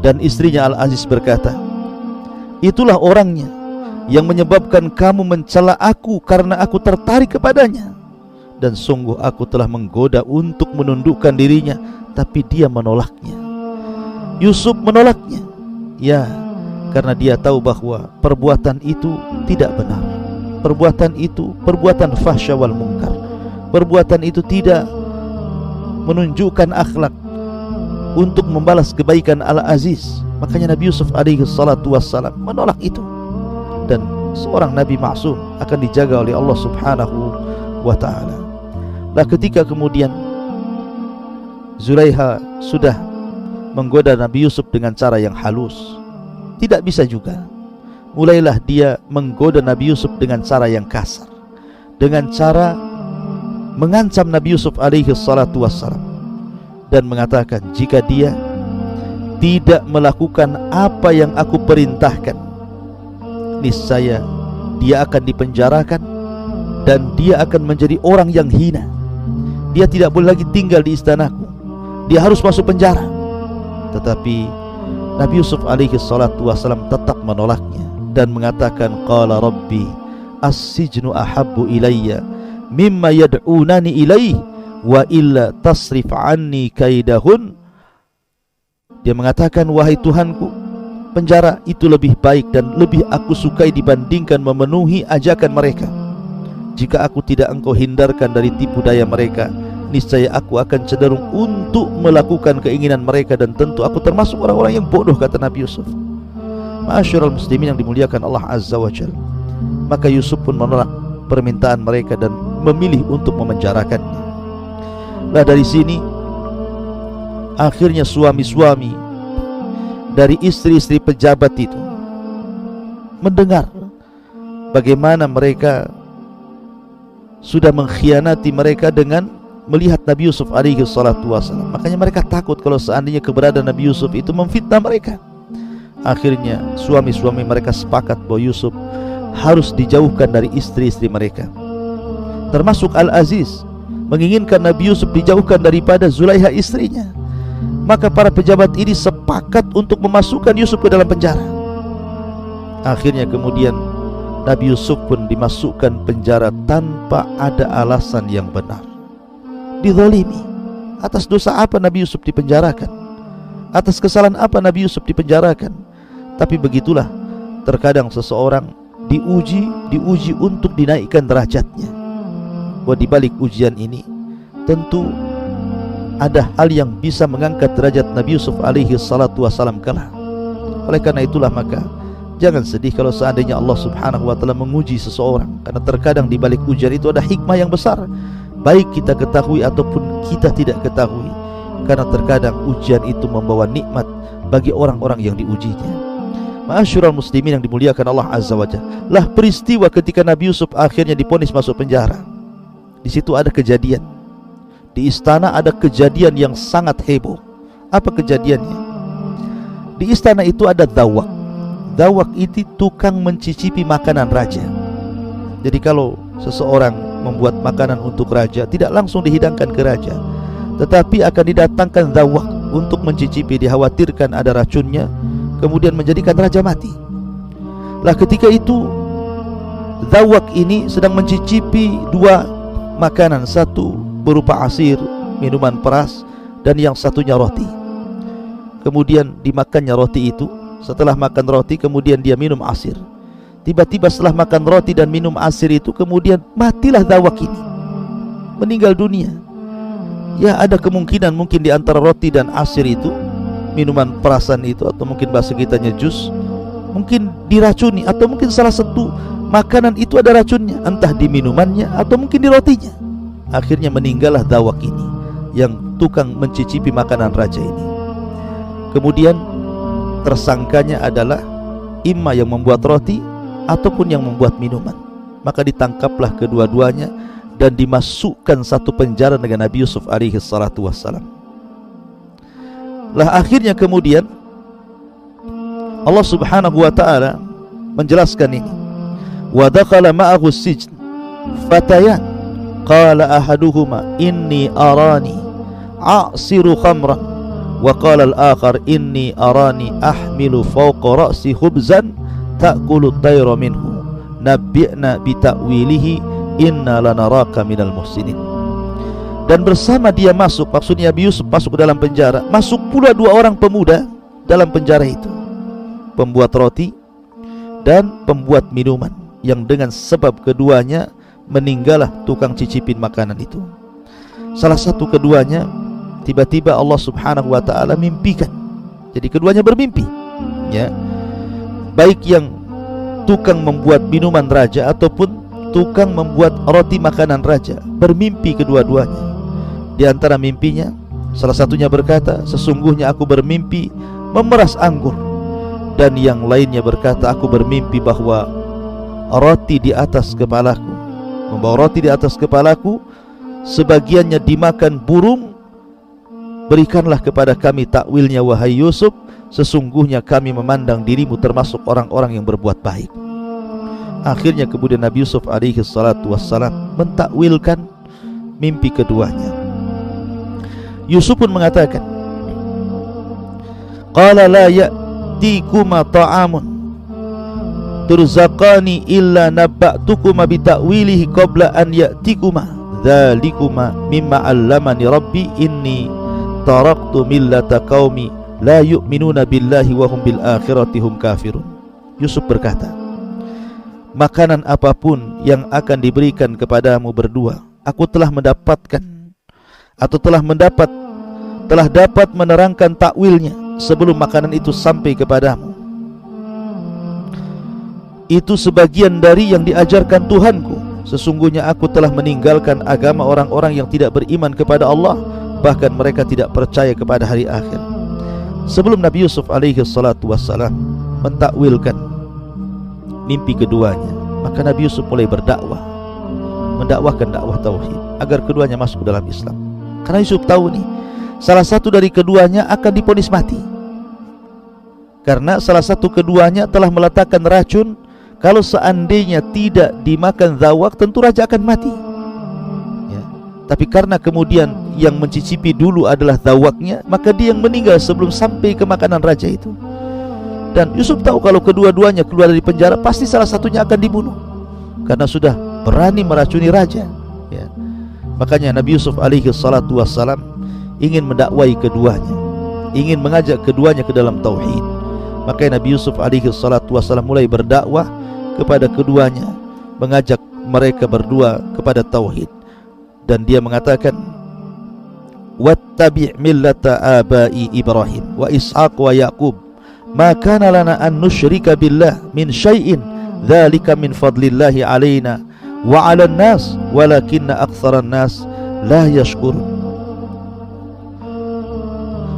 Dan istrinya Al-Aziz berkata, itulah orangnya yang menyebabkan kamu mencela aku karena aku tertarik kepadanya, dan sungguh aku telah menggoda untuk menundukkan dirinya, tapi dia menolaknya. Yusuf menolaknya, ya, karena dia tahu bahwa perbuatan itu tidak benar. Perbuatan itu perbuatan fahsya wal munkar. Perbuatan itu tidak menunjukkan akhlak untuk membalas kebaikan Al-Aziz. Makanya Nabi Yusuf alaihi salatu wassalam menolak itu. Dan seorang Nabi maksum akan dijaga oleh Allah subhanahu wa ta'ala. Nah, ketika kemudian Zulaiha sudah menggoda Nabi Yusuf dengan cara yang halus, tidak bisa juga, mulailah dia menggoda Nabi Yusuf dengan cara yang kasar, dengan cara mengancam Nabi Yusuf alaihi salatu wassalam, dan mengatakan jika dia tidak melakukan apa yang aku perintahkan, niscaya dia akan dipenjarakan dan dia akan menjadi orang yang hina. Dia tidak boleh lagi tinggal di istanaku, dia harus masuk penjara. Tetapi Nabi Yusuf alaihi salatu wassalam tetap menolaknya dan mengatakan, qala rabbi as-sijnu ahabbu ilayya mimma yad'unani ilaih wa illa tasrif anni kaidahun. Dia mengatakan, wahai Tuhanku, penjara itu lebih baik dan lebih aku sukai dibandingkan memenuhi ajakan mereka. Jika aku tidak engkau hindarkan dari tipu daya mereka, niscaya aku akan cenderung untuk melakukan keinginan mereka, dan tentu aku termasuk orang-orang yang bodoh, kata Nabi Yusuf. Ma'asyiral muslimin yang dimuliakan Allah Azza wa Jalla. Maka Yusuf pun menolak permintaan mereka dan memilih untuk memenjarakannya. Nah, dari sini akhirnya suami-suami dari istri-istri pejabat itu mendengar bagaimana mereka sudah mengkhianati mereka dengan melihat Nabi Yusuf alaihi salatu wassalam. Makanya mereka takut kalau seandainya keberadaan Nabi Yusuf itu memfitnah mereka. Akhirnya suami-suami mereka sepakat bahwa Yusuf harus dijauhkan dari istri-istri mereka. Termasuk Al-Aziz menginginkan Nabi Yusuf dijauhkan daripada Zulaiha istrinya. Maka para pejabat ini sepakat untuk memasukkan Yusuf ke dalam penjara. Akhirnya kemudian Nabi Yusuf pun dimasukkan penjara tanpa ada alasan yang benar. Dizalimi. Atas dosa apa Nabi Yusuf dipenjarakan? Atas kesalahan apa Nabi Yusuf dipenjarakan? Tapi begitulah, terkadang seseorang diuji untuk dinaikkan derajatnya. Wah, di balik ujian ini tentu ada hal yang bisa mengangkat derajat Nabi Yusuf alaihi salatu wassalam kelak. Oleh karena itulah maka jangan sedih kalau seandainya Allah subhanahu wa ta'ala menguji seseorang, karena terkadang di balik ujian itu ada hikmah yang besar, baik kita ketahui ataupun kita tidak ketahui. Karena terkadang ujian itu membawa nikmat bagi orang-orang yang diujinya. Ma'asyiral muslimin yang dimuliakan Allah Azza wa Jalla, lah peristiwa ketika Nabi Yusuf akhirnya divonis masuk penjara. Di situ ada kejadian. Di istana ada kejadian yang sangat heboh. Apa kejadiannya? Di istana itu ada dawak. Dawak itu tukang mencicipi makanan raja. Jadi kalau seseorang membuat makanan untuk raja, tidak langsung dihidangkan ke raja, tetapi akan didatangkan dawak untuk mencicipi. Dikhawatirkan ada racunnya, kemudian menjadikan raja mati. Lah ketika itu dawak ini sedang mencicipi dua makanan, satu berupa asir, minuman peras, dan yang satunya roti. Kemudian dimakannya roti itu. Setelah makan roti kemudian dia minum asir. Tiba-tiba setelah makan roti dan minum asir itu, kemudian matilah dawak ini, meninggal dunia. Ya, ada kemungkinan mungkin di antara roti dan asir itu, minuman perasan itu, atau mungkin bahasa kitanya jus, mungkin diracuni, atau mungkin salah satu makanan itu ada racunnya, entah di minumannya atau mungkin di rotinya. Akhirnya meninggallah dawak ini, yang tukang mencicipi makanan raja ini. Kemudian tersangkanya adalah imma yang membuat roti ataupun yang membuat minuman. Maka ditangkaplah kedua-duanya dan dimasukkan satu penjara dengan Nabi Yusuf alaihi salatu wassalam. Lah akhirnya kemudian Allah subhanahu wa ta'ala menjelaskan ini. Wa dakhala ma'ahu sijn fatayan qala ahaduhuma inni arani a'siru khamran wa qala al-akhar inni arani ahmilu fawqa ra'si khubzan ta'kulu at-tayru minhu nabbi'na bi ta'wilihi inna lanaraka minal muhsinin. Dan bersama dia masuk, maksudnya Nabi Yusuf masuk ke dalam penjara, masuk pula dua orang pemuda dalam penjara itu, pembuat roti dan pembuat minuman, yang dengan sebab keduanya meninggallah tukang cicipin makanan itu. Salah satu keduanya tiba-tiba Allah subhanahu wa ta'ala mimpikan. Jadi keduanya bermimpi, ya, baik yang tukang membuat minuman raja ataupun tukang membuat roti makanan raja, bermimpi kedua-duanya. Di antara mimpinya, salah satunya berkata, sesungguhnya aku bermimpi memeras anggur. Dan yang lainnya berkata, aku bermimpi bahwa roti di atas kepalaku, membawa roti di atas kepalaku, sebagiannya dimakan burung. Berikanlah kepada kami takwilnya wahai Yusuf, sesungguhnya kami memandang dirimu termasuk orang-orang yang berbuat baik. Akhirnya kemudian Nabi Yusuf alaihi salatu wassalam mentakwilkan mimpi keduanya. Yusuf pun mengatakan, qala la ya'tikuma ta'amun turzaqani illa nabba'tukuma bita'wilihi qabla an ya'tikuma dhalikuma mimma 'allamani rabbi inni taraktu millata qaumi la yu'minuna billahi wa hum bil akhirati hum kafirun. Yusuf berkata, makanan apapun yang akan diberikan kepadamu berdua, aku telah mendapatkan atau telah dapat menerangkan takwilnya sebelum makanan itu sampai kepadamu. Itu sebagian dari yang diajarkan Tuhanku. Sesungguhnya aku telah meninggalkan agama orang-orang yang tidak beriman kepada Allah, bahkan mereka tidak percaya kepada hari akhir. Sebelum Nabi Yusuf alaihi salatu wassalam mentakwilkan mimpi keduanya, maka Nabi Yusuf mulai berdakwah, mendakwahkan dakwah tauhid agar keduanya masuk dalam Islam. Karena Yusuf tahu nih, salah satu dari keduanya akan divonis mati. Karena salah satu keduanya telah meletakkan racun. Kalau seandainya tidak dimakan zawak, tentu raja akan mati, ya. Tapi karena kemudian yang mencicipi dulu adalah zawaknya, maka dia yang meninggal sebelum sampai ke makanan raja itu. Dan Yusuf tahu kalau kedua-duanya keluar dari penjara, pasti salah satunya akan dibunuh, karena sudah berani meracuni raja, ya. Makanya Nabi Yusuf alaihi salatu wassalam ingin mendakwai keduanya, ingin mengajak keduanya ke dalam tauhid. Makanya Nabi Yusuf alaihi salatu wassalam mulai berdakwah kepada keduanya, mengajak mereka berdua kepada tauhid. Dan dia mengatakan, wattabi' millata abai Ibrahim wa Ishaq wa Yaqub ma kana lana an nusyrika billah min syai'in dzalika min fadlillahi alaina wa 'alan nas walakinna aktsaran nas la yashkurun.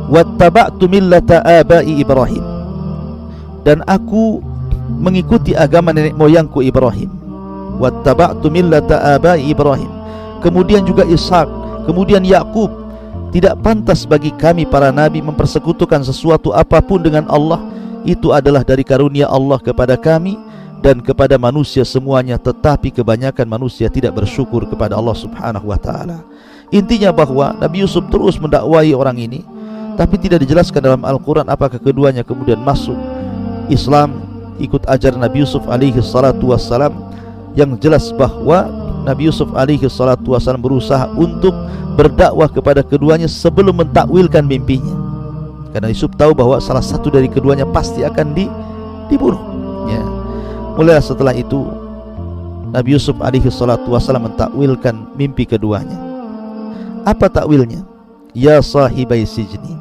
Wattaba'tu millata abai Ibrahim, dan aku mengikuti agama nenek moyangku Ibrahim. Wattaba'tu millata abai Ibrahim, kemudian juga Ishak, kemudian Yakub. Tidak pantas bagi kami para nabi mempersekutukan sesuatu apapun dengan Allah. Itu adalah dari karunia Allah kepada kami dan kepada manusia semuanya, tetapi kebanyakan manusia tidak bersyukur kepada Allah subhanahu wa ta'ala. Intinya bahwa Nabi Yusuf terus mendakwai orang ini, tapi tidak dijelaskan dalam Al-Quran apakah keduanya kemudian masuk Islam, ikut ajaran Nabi Yusuf alaihi salatu wassalam. Yang jelas bahwa Nabi Yusuf alaihi salatu wassalam berusaha untuk berdakwah kepada keduanya sebelum mentakwilkan mimpinya, karena Yusuf tahu bahwa salah satu dari keduanya pasti akan dibunuh, ya. Mulai setelah itu Nabi Yusuf alaihi salatu wassalam mentakwilkan mimpi keduanya. Apa takwilnya? Ya sahibai sijni,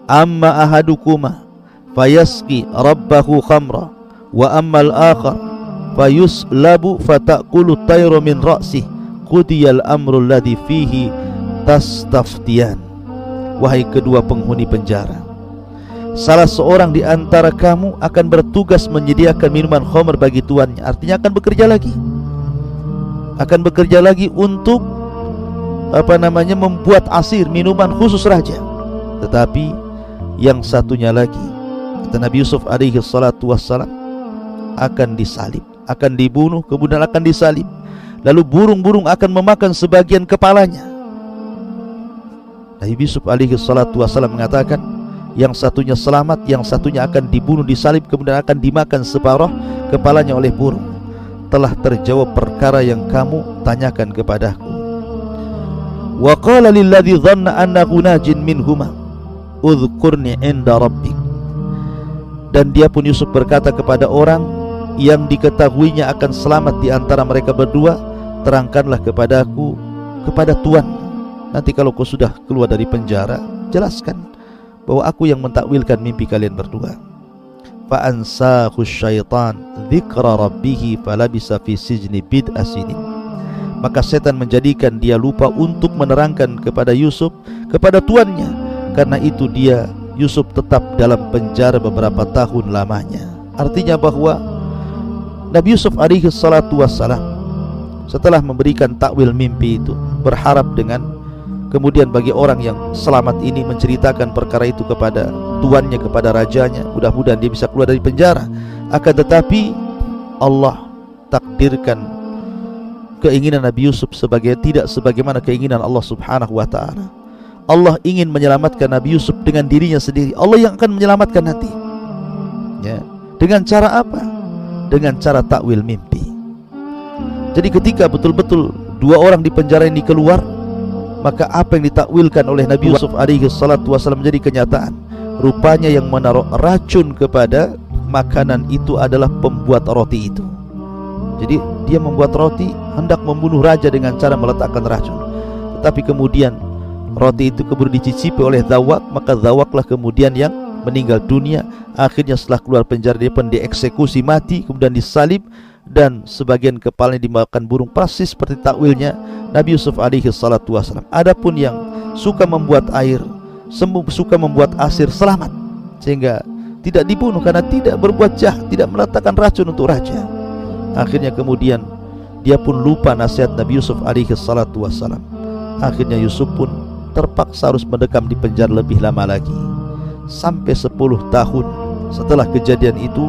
amma ahadukuma fayasqi rabbahu khamra wa ammal akhar fayuslabu fatakulu tayru min ra'sih qudiyal amru alladhi fihi tastaftiyan. Wahai kedua penghuni penjara, salah seorang di antara kamu akan bertugas menyediakan minuman khamr bagi tuannya, artinya akan bekerja lagi. akan bekerja lagi untuk membuat asir, minuman khusus raja. Tetapi yang satunya lagi, kata Nabi Yusuf alaihi salatu wassalam, akan disalib, akan dibunuh, kemudian akan disalib. Lalu burung-burung akan memakan sebagian kepalanya. Nabi Yusuf alaihi salatu wassalam mengatakan, yang satunya selamat, yang satunya akan dibunuh, disalib, kemudian akan dimakan separuh kepalanya oleh burung. Telah terjawab perkara yang kamu tanyakan kepadaku. Wa qala lilladzi dhanna annahu najin minhuma udhkurni inda rabbik. Dan dia pun Yusuf berkata kepada orang yang diketahuinya akan selamat di antara mereka berdua, terangkanlah kepadaku kepada Tuhan. Nanti kalau kau sudah keluar dari penjara, jelaskan bahwa aku yang mentakwilkan mimpi kalian berdua. Fa ansahu syaitan dzikra rabbih falabisa fi sijni bid'a sinin. Maka setan menjadikan dia lupa untuk menerangkan kepada Yusuf, kepada tuannya. Karena itu dia, Yusuf, tetap dalam penjara beberapa tahun lamanya. Artinya bahwa Nabi Yusuf alaihi salatu wassalam setelah memberikan takwil mimpi itu, berharap dengan kemudian bagi orang yang selamat ini menceritakan perkara itu kepada tuannya, kepada rajanya, mudah-mudahan dia bisa keluar dari penjara. Akan tetapi Allah takdirkan keinginan Nabi Yusuf tidak sebagaimana keinginan Allah subhanahu wa ta'ala. Allah ingin menyelamatkan Nabi Yusuf dengan dirinya sendiri. Allah yang akan menyelamatkan nanti, ya. Dengan cara apa? Dengan cara takwil mimpi. Jadi ketika betul-betul dua orang di penjara ini keluar, maka apa yang ditakwilkan oleh Nabi Yusuf alaihi salatu wasallam menjadi kenyataan. Rupanya yang menaruh racun kepada makanan itu adalah pembuat roti itu. Jadi dia membuat roti, hendak membunuh raja dengan cara meletakkan racun. Tetapi kemudian roti itu kemudian dicicipi oleh Zawak, maka Zawaklah kemudian yang meninggal dunia. Akhirnya setelah keluar penjara dia pun dieksekusi mati, kemudian disalib, dan sebagian kepalanya dimakan burung, persis seperti takwilnya Nabi Yusuf alaihi salatu wasallam. Adapun yang suka membuat air, suka membuat asir, selamat, sehingga tidak dibunuh karena tidak berbuat jahat, tidak meletakkan racun untuk raja. Akhirnya kemudian dia pun lupa nasihat Nabi Yusuf alaihi salatu wassalam. Akhirnya Yusuf pun terpaksa harus mendekam di penjara lebih lama lagi, sampai 10 tahun. Setelah kejadian itu,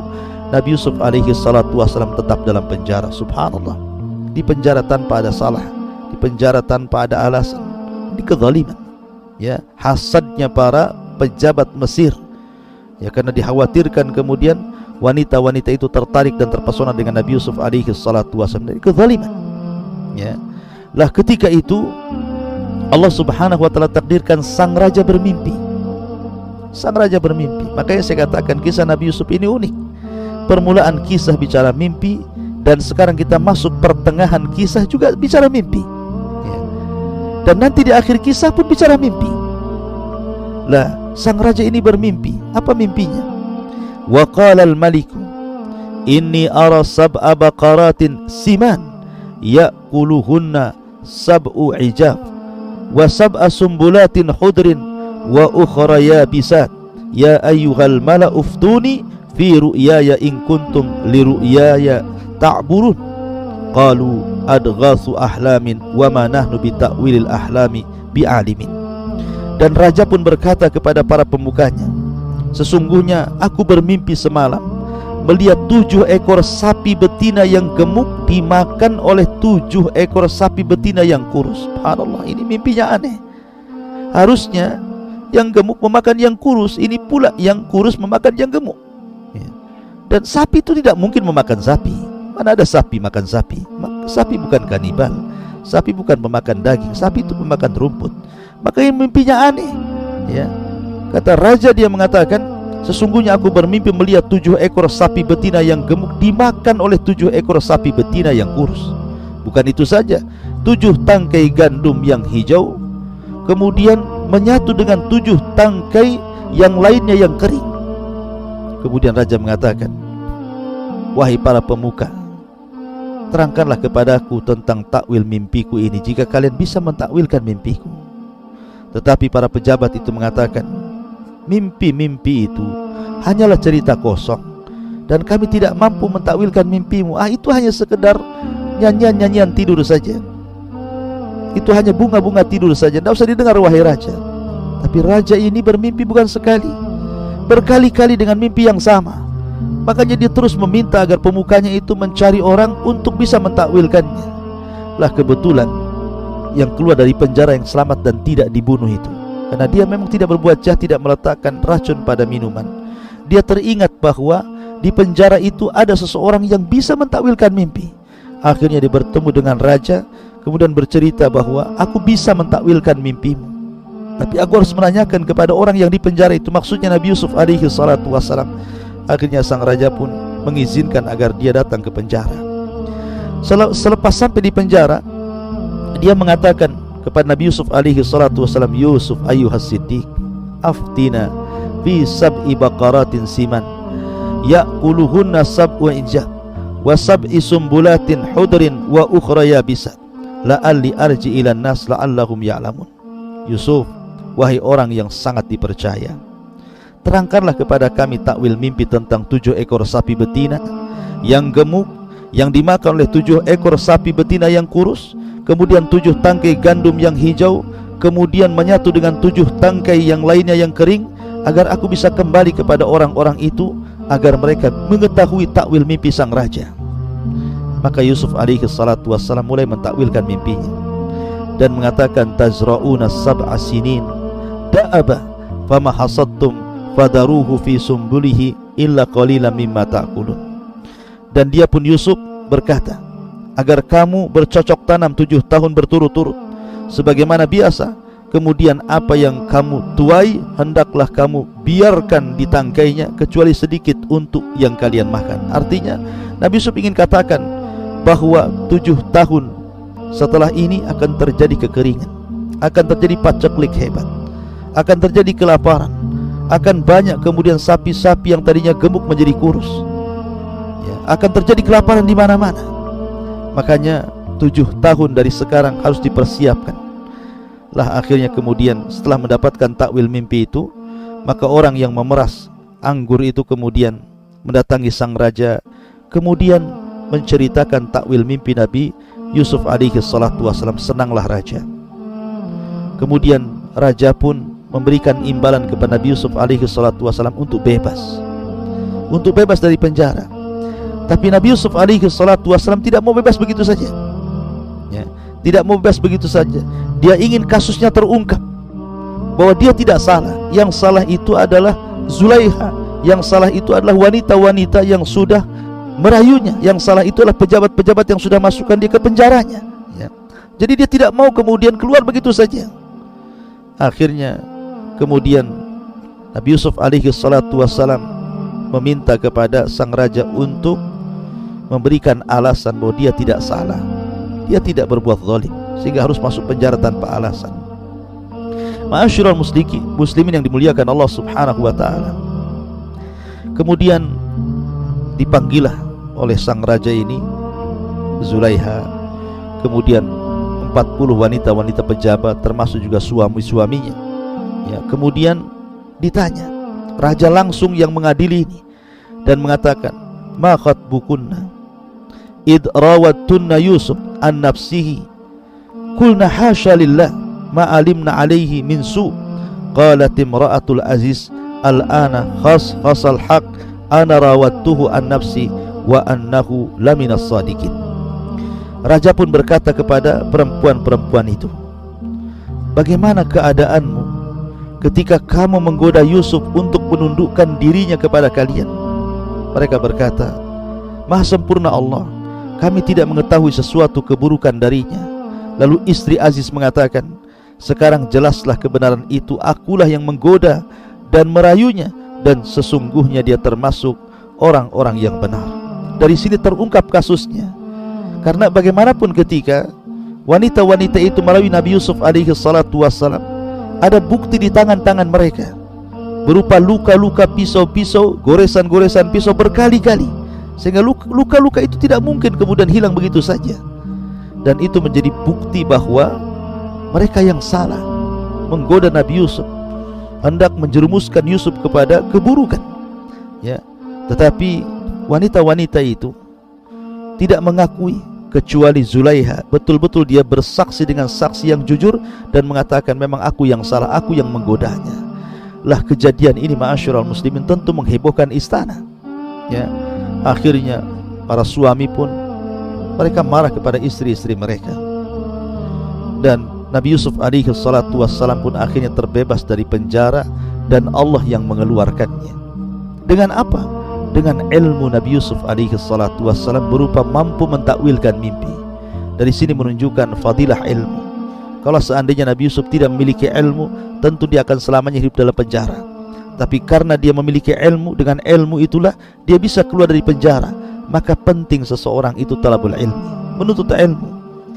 Nabi Yusuf alaihi salatu wassalam tetap dalam penjara. Subhanallah, di penjara tanpa ada salah, di penjara tanpa ada alasan, di kezaliman, ya, hasadnya para pejabat Mesir, ya, karena dikhawatirkan kemudian wanita-wanita itu tertarik dan terpesona dengan Nabi Yusuf alaihi salatu wasallam, dari kezaliman, ya. Lah ketika itu Allah subhanahu wa ta'ala takdirkan sang raja bermimpi. Sang raja bermimpi. Makanya saya katakan kisah Nabi Yusuf ini unik. Permulaan kisah bicara mimpi, dan sekarang kita masuk pertengahan kisah juga bicara mimpi, ya. Dan nanti di akhir kisah pun bicara mimpi. Lah sang raja ini bermimpi. Apa mimpinya? Wa qala al-maliku inni ara sab'a baqaratin siman ya'kuluhunna sab'u ijab wa sab'a sumbulatin khudrin wa ukhra yabisat ya ayyuhal mala'u uftuni fi ru'yaya in kuntum li ru'yaya ta'burun. Qalu adghasu ahlamin wa ma nahnu bi ta'wilil ahlami bi'alimin. Dan raja pun berkata kepada para pemukanya, sesungguhnya aku bermimpi semalam melihat 7 ekor sapi betina yang gemuk dimakan oleh 7 ekor sapi betina yang kurus. Subhanallah, ini mimpinya aneh. Harusnya yang gemuk memakan yang kurus, ini pula yang kurus memakan yang gemuk, ya. Dan sapi itu tidak mungkin memakan sapi. Mana ada sapi makan sapi? Sapi bukan kanibal, sapi bukan pemakan daging, sapi itu pemakan rumput. Maka ini mimpinya aneh, ya. Kata raja, dia mengatakan, sesungguhnya aku bermimpi melihat 7 ekor sapi betina yang gemuk dimakan oleh 7 ekor sapi betina yang kurus. Bukan itu saja, 7 tangkai gandum yang hijau kemudian menyatu dengan 7 tangkai yang lainnya yang kering. Kemudian raja mengatakan, wahai para pemuka, terangkanlah kepadaku tentang takwil mimpiku ini, jika kalian bisa mentakwilkan mimpiku. Tetapi para pejabat itu mengatakan, mimpi-mimpi itu hanyalah cerita kosong dan kami tidak mampu mentakwilkan mimpimu. Itu hanya sekedar nyanyian-nyanyian tidur saja. Itu hanya bunga-bunga tidur saja, tidak usah didengar wahai raja. Tapi raja ini bermimpi bukan sekali, berkali-kali dengan mimpi yang sama. Makanya dia terus meminta agar pemukanya itu mencari orang untuk bisa mentakwilkannya. Lah kebetulan yang keluar dari penjara yang selamat dan tidak dibunuh itu, karena dia memang tidak berbuat jahat, tidak meletakkan racun pada minuman. Dia teringat bahwa di penjara itu ada seseorang yang bisa mentakwilkan mimpi. Akhirnya dia bertemu dengan raja, kemudian bercerita bahwa aku bisa mentakwilkan mimpimu, tapi aku harus menanyakan kepada orang yang di penjara itu, maksudnya Nabi Yusuf alaihi salatu wassalam. Akhirnya sang raja pun mengizinkan agar dia datang ke penjara. Selepas sampai di penjara, dia mengatakan kepada Nabi Yusuf alaihi salatu wassalam, Yusuf ayyuhas siddiq, aftina fi sab'i baqaratin siman ya'kuluhunna sab'u injab wa sab'i sumbulatin hudrin wa ukhra yabisat la'alli arji ilan nas la'allahum ya'lamun. Yusuf, wahai orang yang sangat dipercaya, terangkanlah kepada kami takwil mimpi tentang 7 ekor sapi betina yang gemuk, yang dimakan oleh 7 ekor sapi betina yang kurus, kemudian 7 tangkai gandum yang hijau, kemudian menyatu dengan 7 tangkai yang lainnya yang kering, agar aku bisa kembali kepada orang-orang itu, agar mereka mengetahui takwil mimpi sang raja. Maka Yusuf alaihi salatu wassalam mulai mentakwilkan mimpinya dan mengatakan, tazra'una sab'a sinin da'aba fama hasadtum fadaruhu fi sumbulihi illa qalilan mimma ta'kulun. Dan dia pun Yusuf berkata, agar kamu bercocok tanam 7 tahun berturut-turut sebagaimana biasa, kemudian apa yang kamu tuai hendaklah kamu biarkan di tangkainya kecuali sedikit untuk yang kalian makan. Artinya Nabi Yusuf ingin katakan bahwa 7 tahun setelah ini akan terjadi kekeringan, akan terjadi paceklik hebat, akan terjadi kelaparan, akan banyak kemudian sapi-sapi yang tadinya gemuk menjadi kurus, ya, akan terjadi kelaparan di mana-mana. Makanya 7 tahun dari sekarang harus dipersiapkan. Lah akhirnya kemudian setelah mendapatkan takwil mimpi itu, maka orang yang memeras anggur itu kemudian mendatangi sang raja, kemudian menceritakan takwil mimpi Nabi Yusuf alaihi salatu wassalam. Senanglah raja. Kemudian raja pun memberikan imbalan kepada Nabi Yusuf alaihi salatu wassalam untuk bebas dari penjara. Tapi Nabi Yusuf alaihi salatu wassalam tidak mau bebas begitu saja, ya, tidak mau bebas begitu saja. Dia ingin kasusnya terungkap, bahwa dia tidak salah. Yang salah itu adalah Zulaiha, yang salah itu adalah wanita-wanita yang sudah merayunya, yang salah itu adalah pejabat-pejabat yang sudah masukkan dia ke penjaranya, ya. Jadi dia tidak mau kemudian keluar begitu saja. Akhirnya kemudian Nabi Yusuf alaihi salatu wassalam meminta kepada sang raja untuk memberikan alasan bahwa dia tidak salah, dia tidak berbuat zalim, sehingga harus masuk penjara tanpa alasan. Ma'asyiral muslimin yang dimuliakan Allah subhanahu wa ta'ala. Kemudian dipanggillah oleh sang raja ini Zulaiha, kemudian 40 wanita-wanita pejabat termasuk juga suami-suaminya, ya. Kemudian ditanya, raja langsung yang mengadili ini dan mengatakan, ma khatbukunna id rawattunna Yusuf an nafsihi qulna hasya lillah ma alimna alaihi min su qalat imra'atul aziz al-ana khasal haq ana rawattuhu an nafsi wa annahu laminas sadiqin. Raja pun berkata kepada perempuan-perempuan itu, bagaimana keadaanmu ketika kamu menggoda Yusuf untuk menundukkan dirinya kepada kalian? Mereka berkata, Maha sempurna Allah, kami tidak mengetahui sesuatu keburukan darinya. Lalu istri Aziz mengatakan, sekarang jelaslah kebenaran itu, akulah yang menggoda dan merayunya, dan sesungguhnya dia termasuk orang-orang yang benar. Dari sini terungkap kasusnya. Karena bagaimanapun ketika wanita-wanita itu melalui Nabi Yusuf alaihi salatu wassalam, ada bukti di tangan-tangan mereka berupa luka-luka pisau-pisau, goresan-goresan pisau berkali-kali, sehingga luka-luka itu tidak mungkin kemudian hilang begitu saja. Dan itu menjadi bukti bahwa mereka yang salah menggoda Nabi Yusuf, hendak menjerumuskan Yusuf kepada keburukan, ya. Tetapi wanita-wanita itu tidak mengakui kecuali Zulaiha. Betul-betul dia bersaksi dengan saksi yang jujur dan mengatakan memang aku yang salah, aku yang menggodanya. Lah kejadian ini ma'asyiral muslimin tentu menghebohkan istana. Ya, akhirnya para suami pun mereka marah kepada istri-istri mereka. Dan Nabi Yusuf alaihi salatu wassalam pun akhirnya terbebas dari penjara dan Allah yang mengeluarkannya. Dengan apa? Dengan ilmu Nabi Yusuf alaihi salatu wassalam berupa mampu mentakwilkan mimpi. Dari sini menunjukkan fadilah ilmu. Kalau seandainya Nabi Yusuf tidak memiliki ilmu, tentu dia akan selamanya hidup dalam penjara. Tapi karena dia memiliki ilmu, dengan ilmu itulah dia bisa keluar dari penjara. Maka penting seseorang itu talabul ilmi, menuntut ilmu,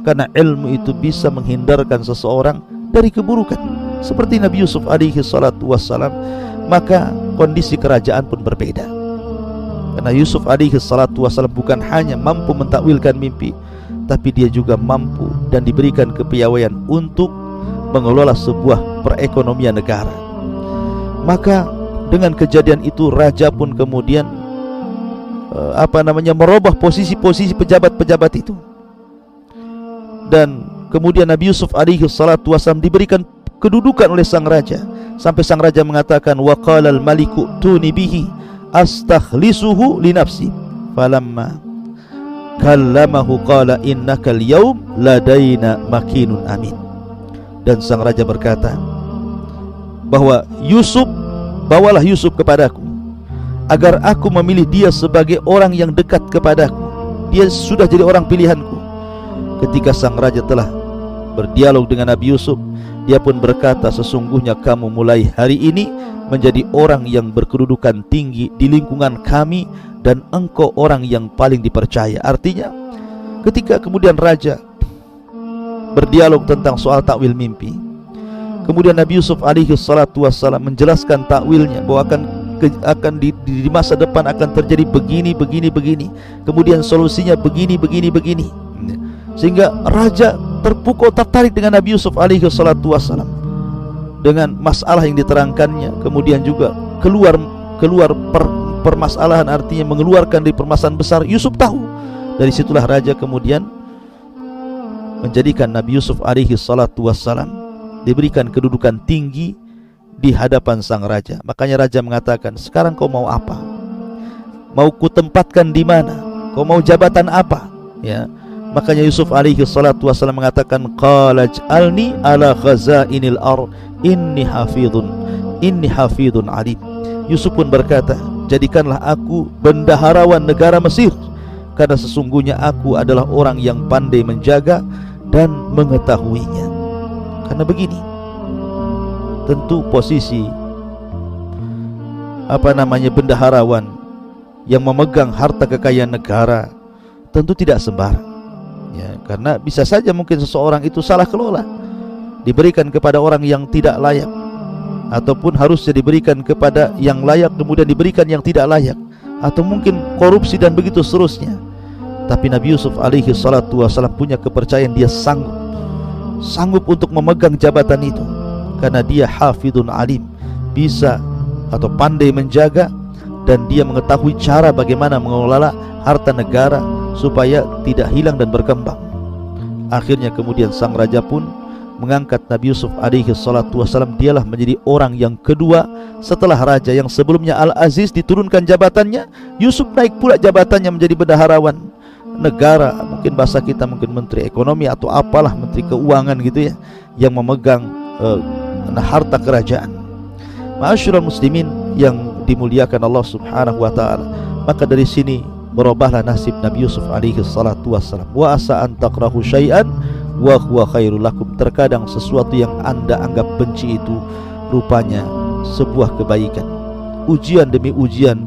karena ilmu itu bisa menghindarkan seseorang dari keburukan. Seperti Nabi Yusuf alaihi salatu wassalam, maka kondisi kerajaan pun berbeda. Karena Yusuf alaihi salatu wassalam bukan hanya mampu mentakwilkan mimpi, tapi dia juga mampu dan diberikan kepiawaian untuk mengelola sebuah perekonomian negara. Maka dengan kejadian itu raja pun kemudian merubah posisi-posisi pejabat-pejabat itu. Dan kemudian Nabi Yusuf alaihi salatu wassalam diberikan kedudukan oleh sang raja, sampai sang raja mengatakan wa qala al-maliku tuni bihi astakhlisuhu li nafsi falamma kallamahu qala innaka al-yawm ladaina makinun amin. Dan sang raja berkata bahwa Yusuf, bawalah Yusuf kepadaku agar aku memilih dia sebagai orang yang dekat kepadaku. Dia sudah jadi orang pilihanku. Ketika sang raja telah berdialog dengan Nabi Yusuf, dia pun berkata, sesungguhnya kamu mulai hari ini menjadi orang yang berkedudukan tinggi di lingkungan kami, dan engkau orang yang paling dipercaya. Artinya ketika kemudian raja berdialog tentang soal takwil mimpi, kemudian Nabi Yusuf alaihi salatu wassalam menjelaskan takwilnya bahwa akan di masa depan akan terjadi begini, kemudian solusinya begini, sehingga raja terpukau tertarik dengan Nabi Yusuf alaihi salatu wassalam dengan masalah yang diterangkannya. Kemudian juga keluar permasalahan, artinya mengeluarkan dari permasalahan besar. Yusuf tahu. Dari situlah raja kemudian menjadikan Nabi Yusuf alaihi salatu wassalam diberikan kedudukan tinggi di hadapan sang raja. Makanya raja mengatakan, sekarang kau mau apa? Mau kutempatkan di mana? Kau mau jabatan apa? Ya. Makanya Yusuf alaihi salatu wassalam mengatakan, qala ij'alni ala khazainil ard inni hafidhun alim. Yusuf pun berkata, jadikanlah aku bendaharawan negara Mesir, karena sesungguhnya aku adalah orang yang pandai menjaga dan mengetahuinya. Karena begini, tentu posisi bendaharawan yang memegang harta kekayaan negara tentu tidak sembarang. Ya, karena bisa saja mungkin seseorang itu salah kelola, diberikan kepada orang yang tidak layak, ataupun harusnya diberikan kepada yang layak kemudian diberikan yang tidak layak, atau mungkin korupsi dan begitu seterusnya. Tapi Nabi Yusuf alaihi salatu wassalam punya kepercayaan dia sanggup untuk memegang jabatan itu, karena dia hafidun alim, bisa atau pandai menjaga, dan dia mengetahui cara bagaimana mengelola harta negara supaya tidak hilang dan berkembang. Akhirnya kemudian sang raja pun mengangkat Nabi Yusuf alaihi salatu wassalam. Dialah menjadi orang yang kedua setelah raja yang sebelumnya Al-Aziz diturunkan jabatannya, Yusuf naik pula jabatannya menjadi bendaharawan negara. Mungkin bahasa kita mungkin menteri ekonomi atau apalah, menteri keuangan gitu ya, yang memegang harta kerajaan. Ma'asyiral muslimin yang dimuliakan Allah subhanahu wa ta'ala, maka dari sini berubahlah nasib Nabi Yusuf alaihi salatu wassalam. Wa asa an takrahu syai'an wa huwa khairul lakum. Terkadang sesuatu yang anda anggap benci itu rupanya sebuah kebaikan. Ujian demi ujian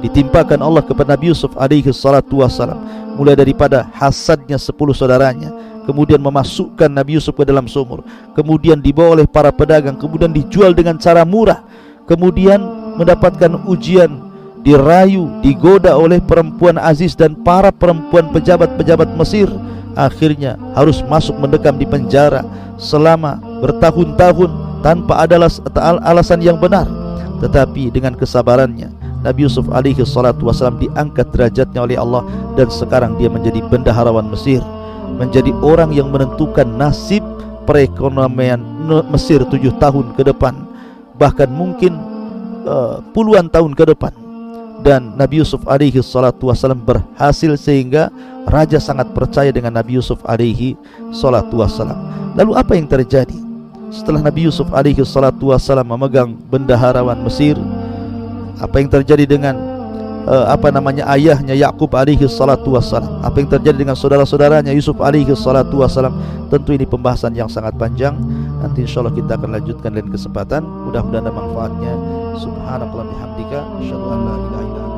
ditimpakan Allah kepada Nabi Yusuf alaihi salatu wassalam, mulai daripada hasadnya 10 saudaranya, kemudian memasukkan Nabi Yusuf ke dalam sumur, kemudian dibawa oleh para pedagang, kemudian dijual dengan cara murah, kemudian mendapatkan ujian, dirayu, digoda oleh perempuan Aziz dan para perempuan pejabat-pejabat Mesir. Akhirnya harus masuk mendekam di penjara selama bertahun-tahun tanpa ada alasan yang benar. Tetapi dengan kesabarannya, Nabi Yusuf alaihi salatu wassalam diangkat derajatnya oleh Allah dan sekarang dia menjadi bendaharawan Mesir, menjadi orang yang menentukan nasib perekonomian Mesir 7 tahun ke depan, bahkan mungkin puluhan tahun ke depan. Dan Nabi Yusuf alaihi salatu wassalam berhasil sehingga raja sangat percaya dengan Nabi Yusuf alaihi salatu wassalam. Lalu apa yang terjadi setelah Nabi Yusuf alaihi salatu wassalam memegang bendaharawan Mesir? Apa yang terjadi dengan ayahnya Yakub alaihi salatu wassalam? Apa yang terjadi dengan saudara-saudaranya Yusuf alaihi salatu wassalam? Tentu ini pembahasan yang sangat panjang. Nanti insyaallah kita akan lanjutkan lain kesempatan. Mudah-mudahan ada manfaatnya. Subhanakallah bihamdika, asyhadu an la ilaha illa anta